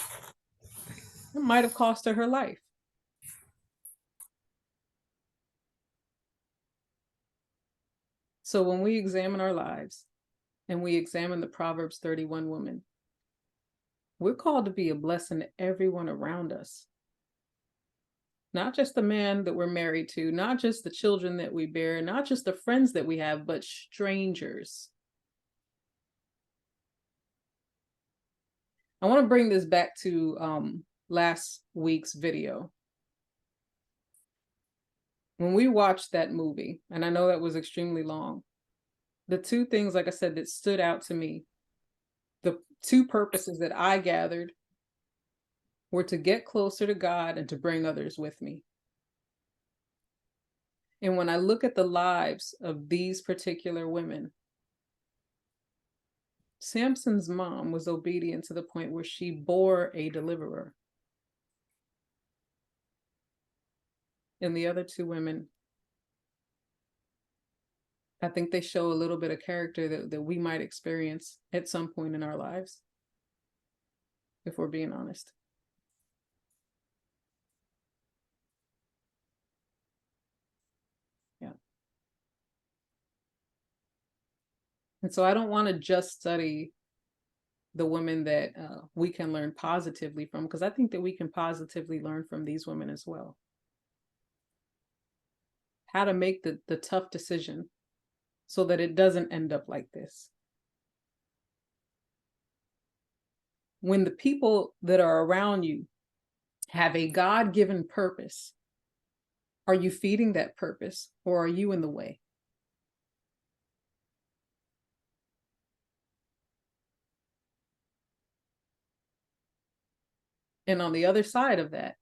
might have cost her life. So when we examine our lives and we examine the Proverbs 31 woman, we're called to be a blessing to everyone around us. Not just the man that we're married to, not just the children that we bear, not just the friends that we have, but strangers. I want to bring this back to last week's video. When we watched that movie, and I know that was extremely long, the two things, like I said, that stood out to me, the two purposes that I gathered were to get closer to God and to bring others with me. And when I look at the lives of these particular women, Samson's mom was obedient to the point where she bore a deliverer. And the other two women, I think they show a little bit of character that we might experience at some point in our lives, if we're being honest. Yeah. And so I don't want to just study the women that we can learn positively from, because I think that we can positively learn from these women as well. How to make the tough decision so that it doesn't end up like this. When the people that are around you have a God-given purpose, are you feeding that purpose, or are you in the way? And on the other side of that,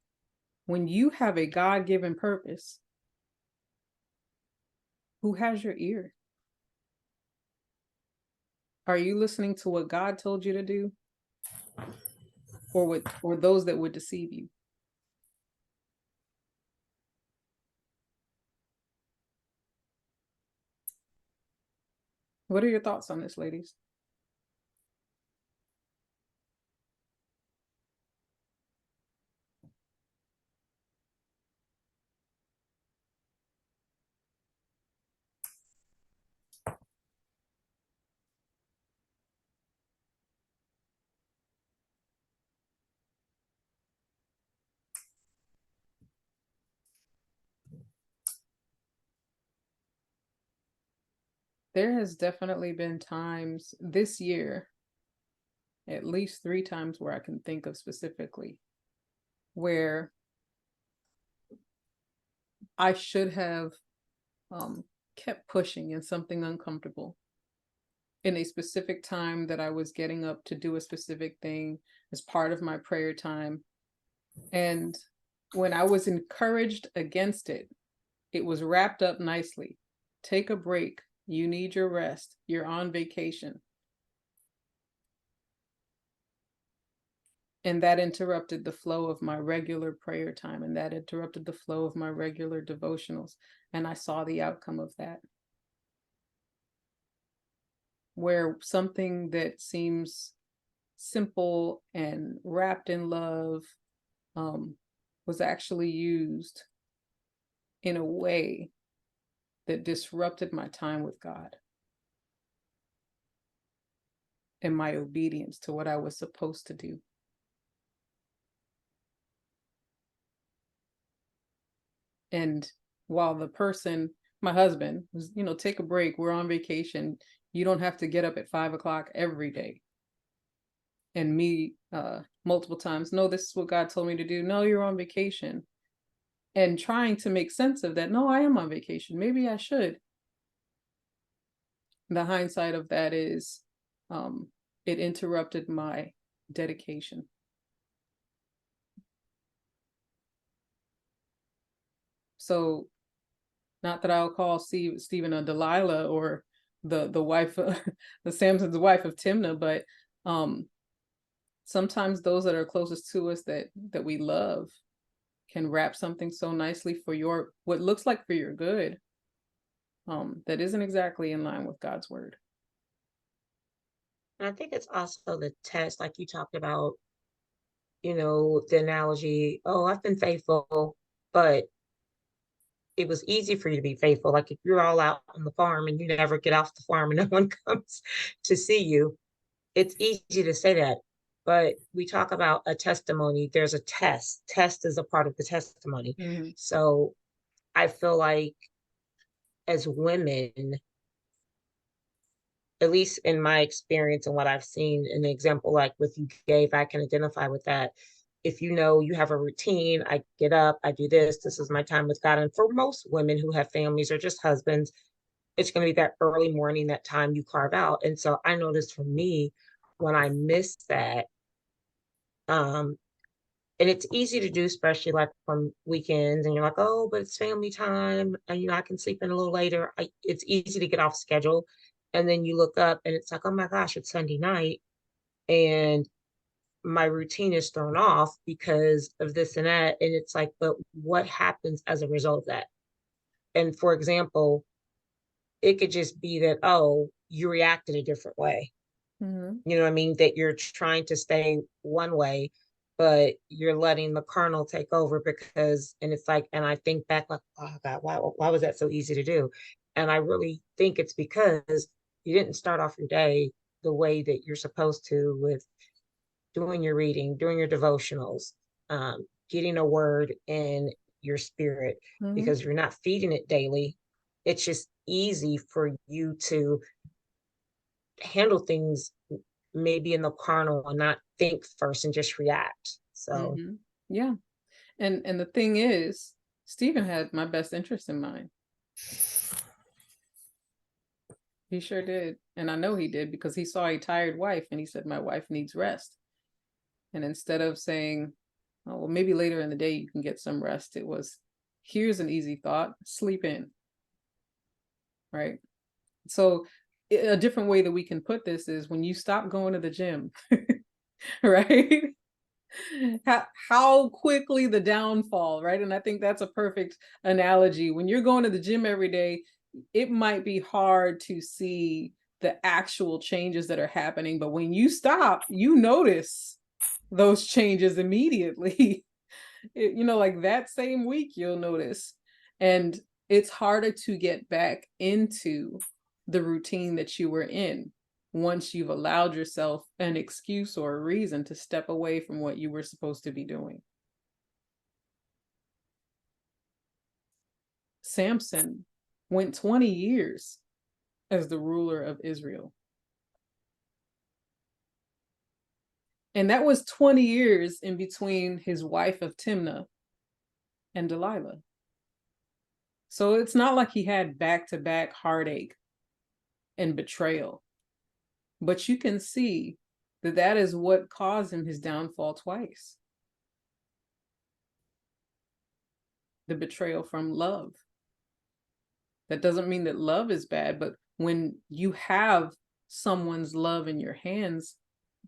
when you have a God-given purpose, who has your ear? Are you listening to what God told you to do, or those that would deceive you? What are your thoughts on this, ladies? There has definitely been times this year, at least 3 times where I can think of specifically, where I should have kept pushing in something uncomfortable in a specific time that I was getting up to do a specific thing as part of my prayer time. And when I was encouraged against it, it was wrapped up nicely. Take a break. You need your rest. You're on vacation. And that interrupted the flow of my regular prayer time, and that interrupted the flow of my regular devotionals. And I saw the outcome of that, where something that seems simple and wrapped in love was actually used in a way that disrupted my time with God and my obedience to what I was supposed to do. And while the person, my husband, was, take a break, we're on vacation, you don't have to get up at 5 o'clock every day. And me multiple times, no, this is what God told me to do. No, you're on vacation. And trying to make sense of that. No, I am on vacation. Maybe I should. The hindsight of that is it interrupted my dedication. So, not that I'll call Stephen a Delilah or the wife, the Samson's wife of Timnah, but sometimes those that are closest to us that we love can wrap something so nicely for your, what looks like for your good, that isn't exactly in line with God's word. And I think it's also the test, like you talked about, the analogy, oh, I've been faithful, but it was easy for you to be faithful. Like if you're all out on the farm and you never get off the farm and no one comes to see you, it's easy to say that. But we talk about a testimony, there's a test. Test is a part of the testimony. Mm-hmm. So I feel like as women, at least in my experience and what I've seen, an example like what you gave, I can identify with that. If you have a routine, I get up, I do this is my time with God. And for most women who have families or just husbands, it's going to be that early morning, that time you carve out. And so I noticed for me, when I miss that, and it's easy to do, especially like from weekends, and you're like, oh, but it's family time, and I can sleep in a little later. It's easy to get off schedule. And then you look up and it's like, oh my gosh, it's Sunday night. And my routine is thrown off because of this and that. And it's like, but what happens as a result of that? And for example, it could just be that, oh, you react in a different way. Mm-hmm. You know what I mean? That you're trying to stay one way, but you're letting the carnal take over and it's like, and I think back like, oh God, why was that so easy to do? And I really think it's because you didn't start off your day the way that you're supposed to, with doing your reading, doing your devotionals, getting a word in your spirit, Mm-hmm. because you're not feeding it daily. It's just easy for you to handle things maybe in the carnal and not think first and just react. So Mm-hmm. Yeah. And the thing is, Stephen had my best interest in mind. He sure did. And I know he did because he saw a tired wife and he said, my wife needs rest. And instead of saying, oh, well, maybe later in the day you can get some rest, it was, here's an easy thought, sleep in. Right? So a different way that we can put this is when you stop going to the gym, right? How quickly the downfall, right? And I think that's a perfect analogy. When you're going to the gym every day, it might be hard to see the actual changes that are happening, but when you stop, you notice those changes immediately. Like that same week, you'll notice. And it's harder to get back into the routine that you were in once you've allowed yourself an excuse or a reason to step away from what you were supposed to be doing. Samson went 20 years as the ruler of Israel. And that was 20 years in between his wife of Timnah and Delilah. So it's not like he had back-to-back heartache and betrayal. But you can see that is what caused him his downfall twice. The betrayal from love. That doesn't mean that love is bad, but when you have someone's love in your hands,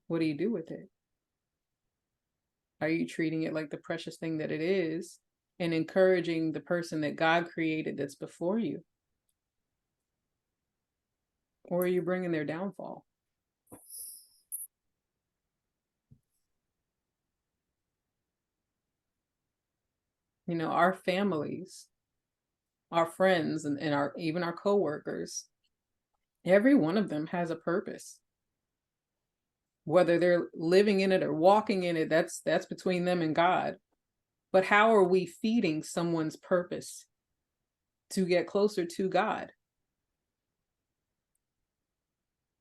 what do you do with it? Are you treating it like the precious thing that it is and encouraging the person that God created that's before you? Or are you bringing their downfall? Our families, our friends, and even our coworkers, every one of them has a purpose. Whether they're living in it or walking in it, that's between them and God. But how are we feeding someone's purpose to get closer to God?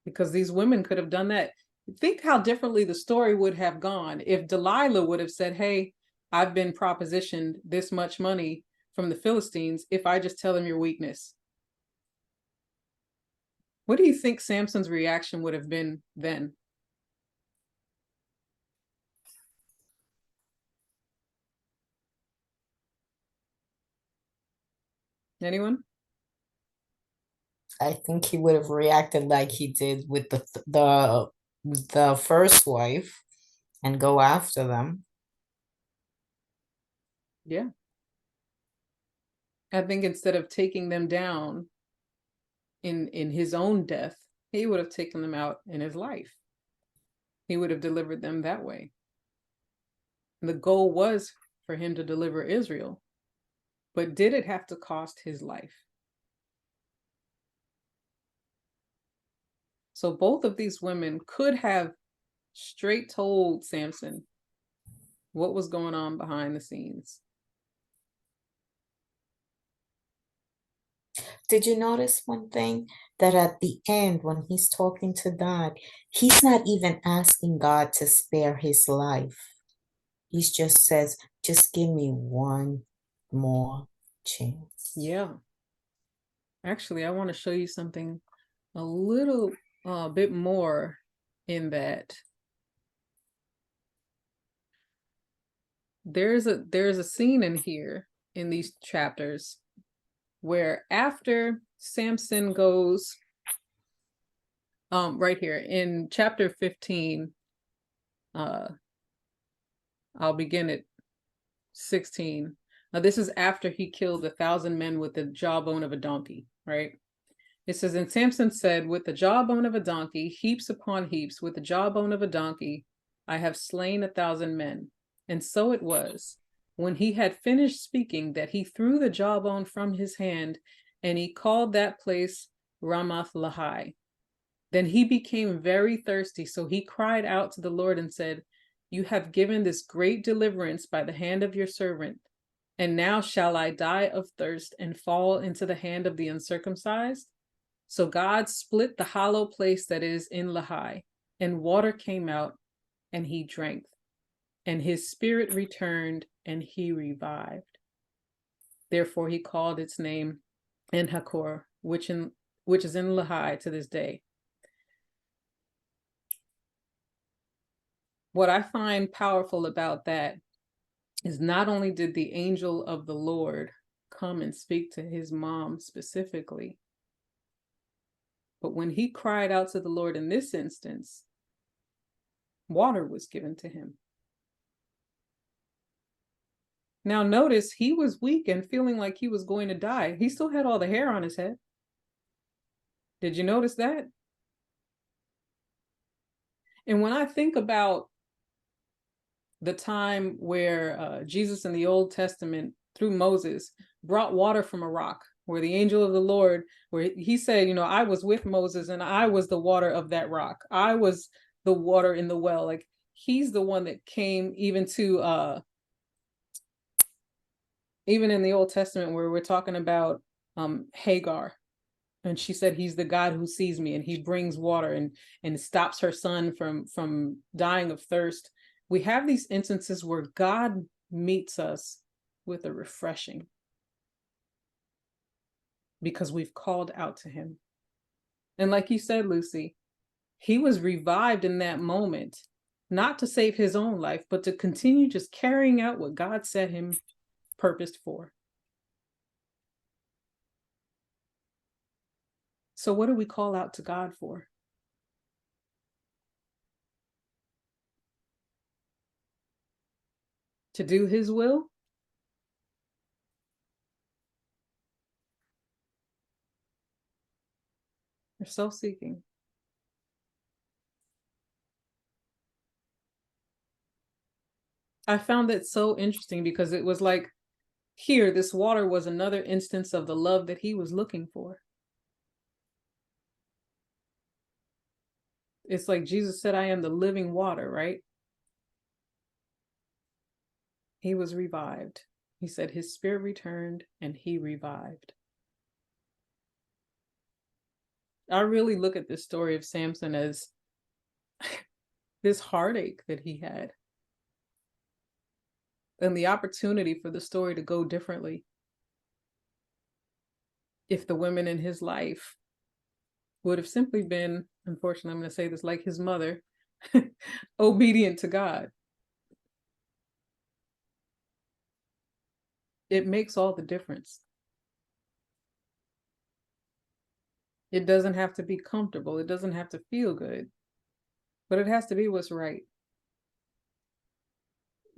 Because these women could have done that. Think how differently the story would have gone if Delilah would have said, hey, I've been propositioned this much money from the Philistines if I just tell them your weakness. What do you think Samson's reaction would have been then? Anyone? I think he would have reacted like he did with the first wife and go after them. Yeah. I think instead of taking them down in his own death, he would have taken them out in his life. He would have delivered them that way. The goal was for him to deliver Israel, but did it have to cost his life? So both of these women could have straight told Samson what was going on behind the scenes. Did you notice one thing? That at the end, when he's talking to God, he's not even asking God to spare his life. He just says, just give me one more chance. Yeah. Actually, I want to show you something a little bit more in that. There's a scene in here in these chapters where after Samson goes, right here in chapter 15, I'll begin at 16. Now this is after he killed 1,000 men with the jawbone of a donkey, right? It says, and Samson said, with the jawbone of a donkey, heaps upon heaps, with the jawbone of a donkey, I have slain 1,000 men. And so it was, when he had finished speaking, that he threw the jawbone from his hand, and he called that place Ramath Lehi. Then he became very thirsty, so he cried out to the Lord and said, you have given this great deliverance by the hand of your servant, and now shall I die of thirst and fall into the hand of the uncircumcised? So God split the hollow place that is in Lehi, and water came out, and he drank, and his spirit returned, and he revived. Therefore he called its name En-Hakkore, which is in Lehi to this day. What I find powerful about that is not only did the angel of the Lord come and speak to his mom specifically, but when he cried out to the Lord in this instance, water was given to him. Now notice he was weak and feeling like he was going to die. He still had all the hair on his head. Did you notice that? And when I think about the time where Jesus in the Old Testament, through Moses, brought water from a rock, where the angel of the Lord, where he said, you know, I was with Moses and I was the water of that rock. I was the water in the well. Like he's the one that came even to, even in the Old Testament where we're talking about Hagar. And she said, he's the God who sees me, and he brings water and stops her son from dying of thirst. We have these instances where God meets us with a refreshing because we've called out to him. And like you said, Lucy, he was revived in that moment, not to save his own life, but to continue just carrying out what God set him purposed for. So what do we call out to God for? To do his will? Or self-seeking? I found that so interesting because it was like, here, this water was another instance of the love that he was looking for. It's like Jesus said, I am the living water, right? He was revived. He said his spirit returned and he revived. I really look at this story of Samson as this heartache that he had and the opportunity for the story to go differently if the women in his life would have simply been, unfortunately, I'm going to say this, like his mother, obedient to God. It makes all the difference. It doesn't have to be comfortable. It doesn't have to feel good, but it has to be what's right.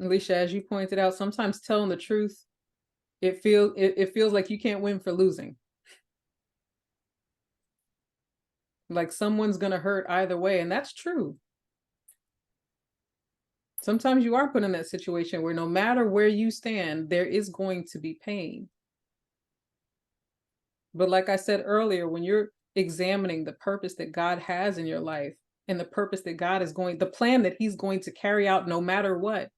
Alicia, as you pointed out, sometimes telling the truth, it feels like you can't win for losing. Like someone's gonna hurt either way, and that's true. Sometimes you are put in that situation where no matter where you stand, there is going to be pain. But like I said earlier, when you're examining the purpose that God has in your life and the purpose that God is the plan that he's going to carry out no matter what,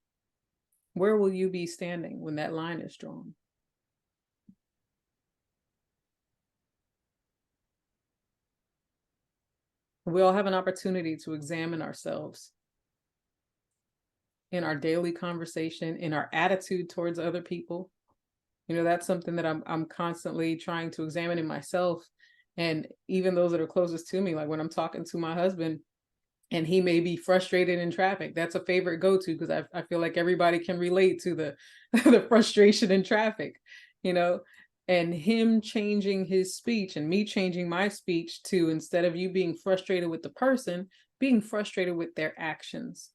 where will you be standing when that line is drawn? We all have an opportunity to examine ourselves in our daily conversation, in our attitude towards other people. You know, that's something that I'm constantly trying to examine in myself. And even those that are closest to me, like when I'm talking to my husband and he may be frustrated in traffic, that's a favorite go-to because I feel like everybody can relate to the the frustration in traffic, you know, and him changing his speech and me changing my speech to, instead of you being frustrated with the person, being frustrated with their actions.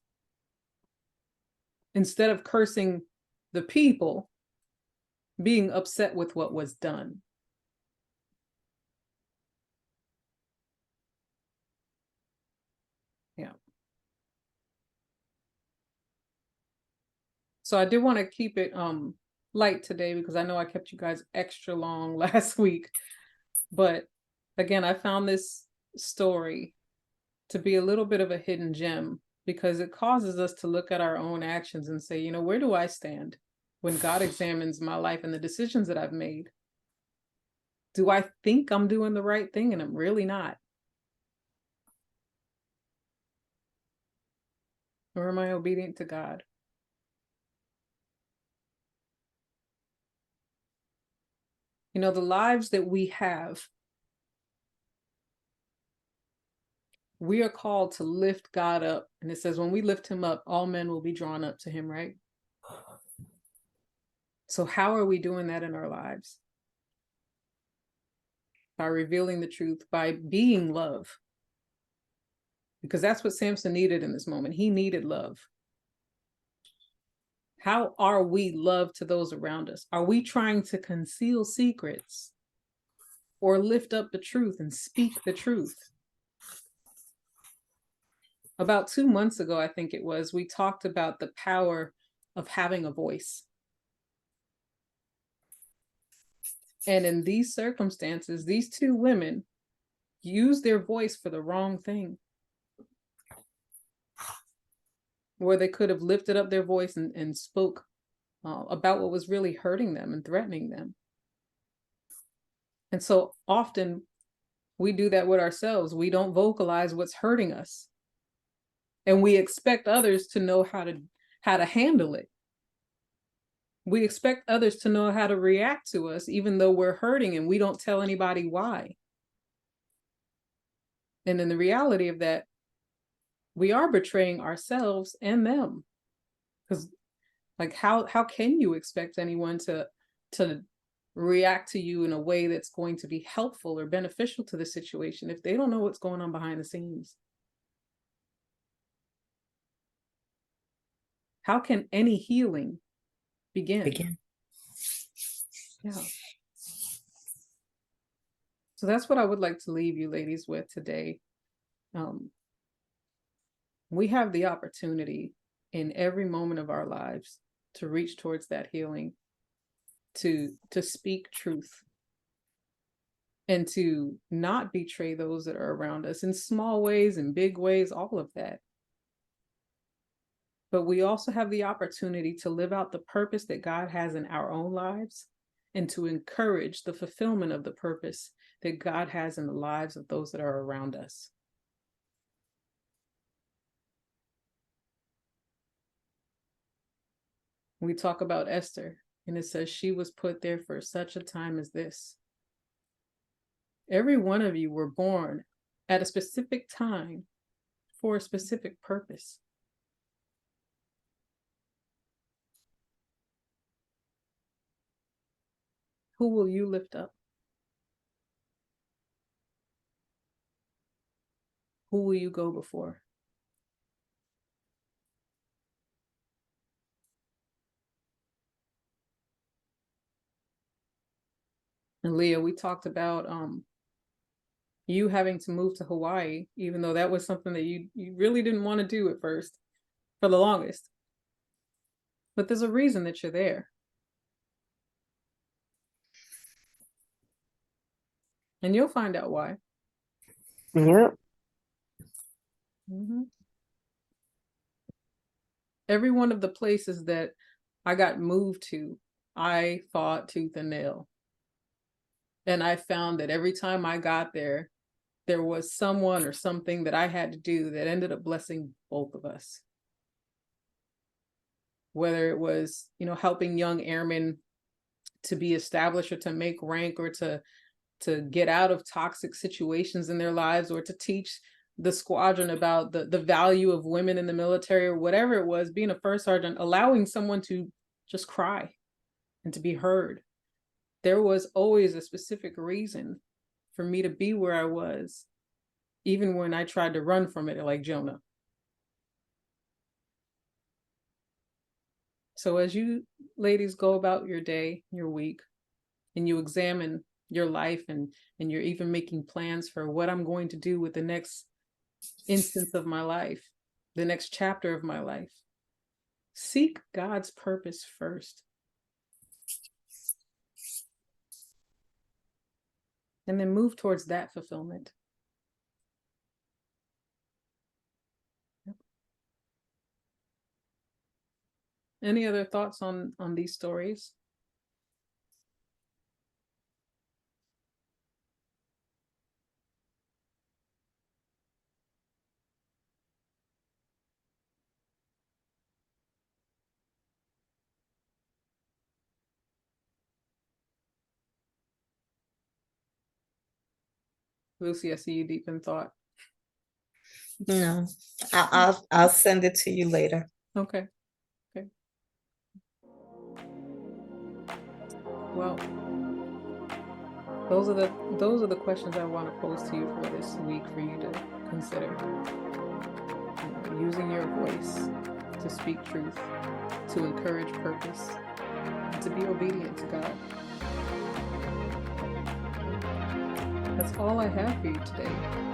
Instead of cursing the people, being upset with what was done. Yeah. So I did want to keep it light today because I know I kept you guys extra long last week. But again, I found this story to be a little bit of a hidden gem because it causes us to look at our own actions and say, you know, where do I stand when God examines my life and the decisions that I've made? Do I think I'm doing the right thing and I'm really not? Or am I obedient to God? You know, the lives that we have, we are called to lift God up. And it says, when we lift him up, all men will be drawn up to him, right? So how are we doing that in our lives? By revealing the truth, by being love. Because that's what Samson needed in this moment. He needed love. How are we love to those around us? Are we trying to conceal secrets or lift up the truth and speak the truth? About 2 months ago, I think it was, we talked about the power of having a voice. And in these circumstances, these two women used their voice for the wrong thing. Where they could have lifted up their voice and spoke about what was really hurting them and threatening them. And so often we do that with ourselves. We don't vocalize what's hurting us. And we expect others to know how to handle it. We expect others to know how to react to us, even though we're hurting and we don't tell anybody why. And in the reality of that, we are betraying ourselves and them. Because like how can you expect anyone to react to you in a way that's going to be helpful or beneficial to the situation if they don't know what's going on behind the scenes? How can any healing begin? Yeah. So that's what I would like to leave you ladies with today. We have the opportunity in every moment of our lives to reach towards that healing, to speak truth, and to not betray those that are around us in small ways and big ways, all of that. But we also have the opportunity to live out the purpose that God has in our own lives and to encourage the fulfillment of the purpose that God has in the lives of those that are around us. We talk about Esther, and it says she was put there for such a time as this. Every one of you were born at a specific time for a specific purpose. Who will you lift up? Who will you go before? And Leah, we talked about you having to move to Hawaii, even though that was something that you really didn't want to do at first, for the longest. But there's a reason that you're there. And you'll find out why. Yep. Mm-hmm. Every one of the places that I got moved to, I fought tooth and nail. And I found that every time I got there, there was someone or something that I had to do that ended up blessing both of us. Whether it was, helping young airmen to be established or to make rank or to get out of toxic situations in their lives, or to teach the squadron about the value of women in the military, or whatever it was, being a first sergeant, allowing someone to just cry and to be heard. There was always a specific reason for me to be where I was, even when I tried to run from it like Jonah. So as you ladies go about your day, your week, and you examine your life, and you're even making plans for what I'm going to do with the next instance of my life, the next chapter of my life, seek God's purpose first. And then move towards that fulfillment. Any other thoughts on these stories? Lucy, I see you deep in thought. No, I'll send it to you later. Okay. Well, those are the questions I want to pose to you for this week, for you to consider. Using your voice to speak truth, to encourage purpose, and to be obedient to God. That's all I have for you today.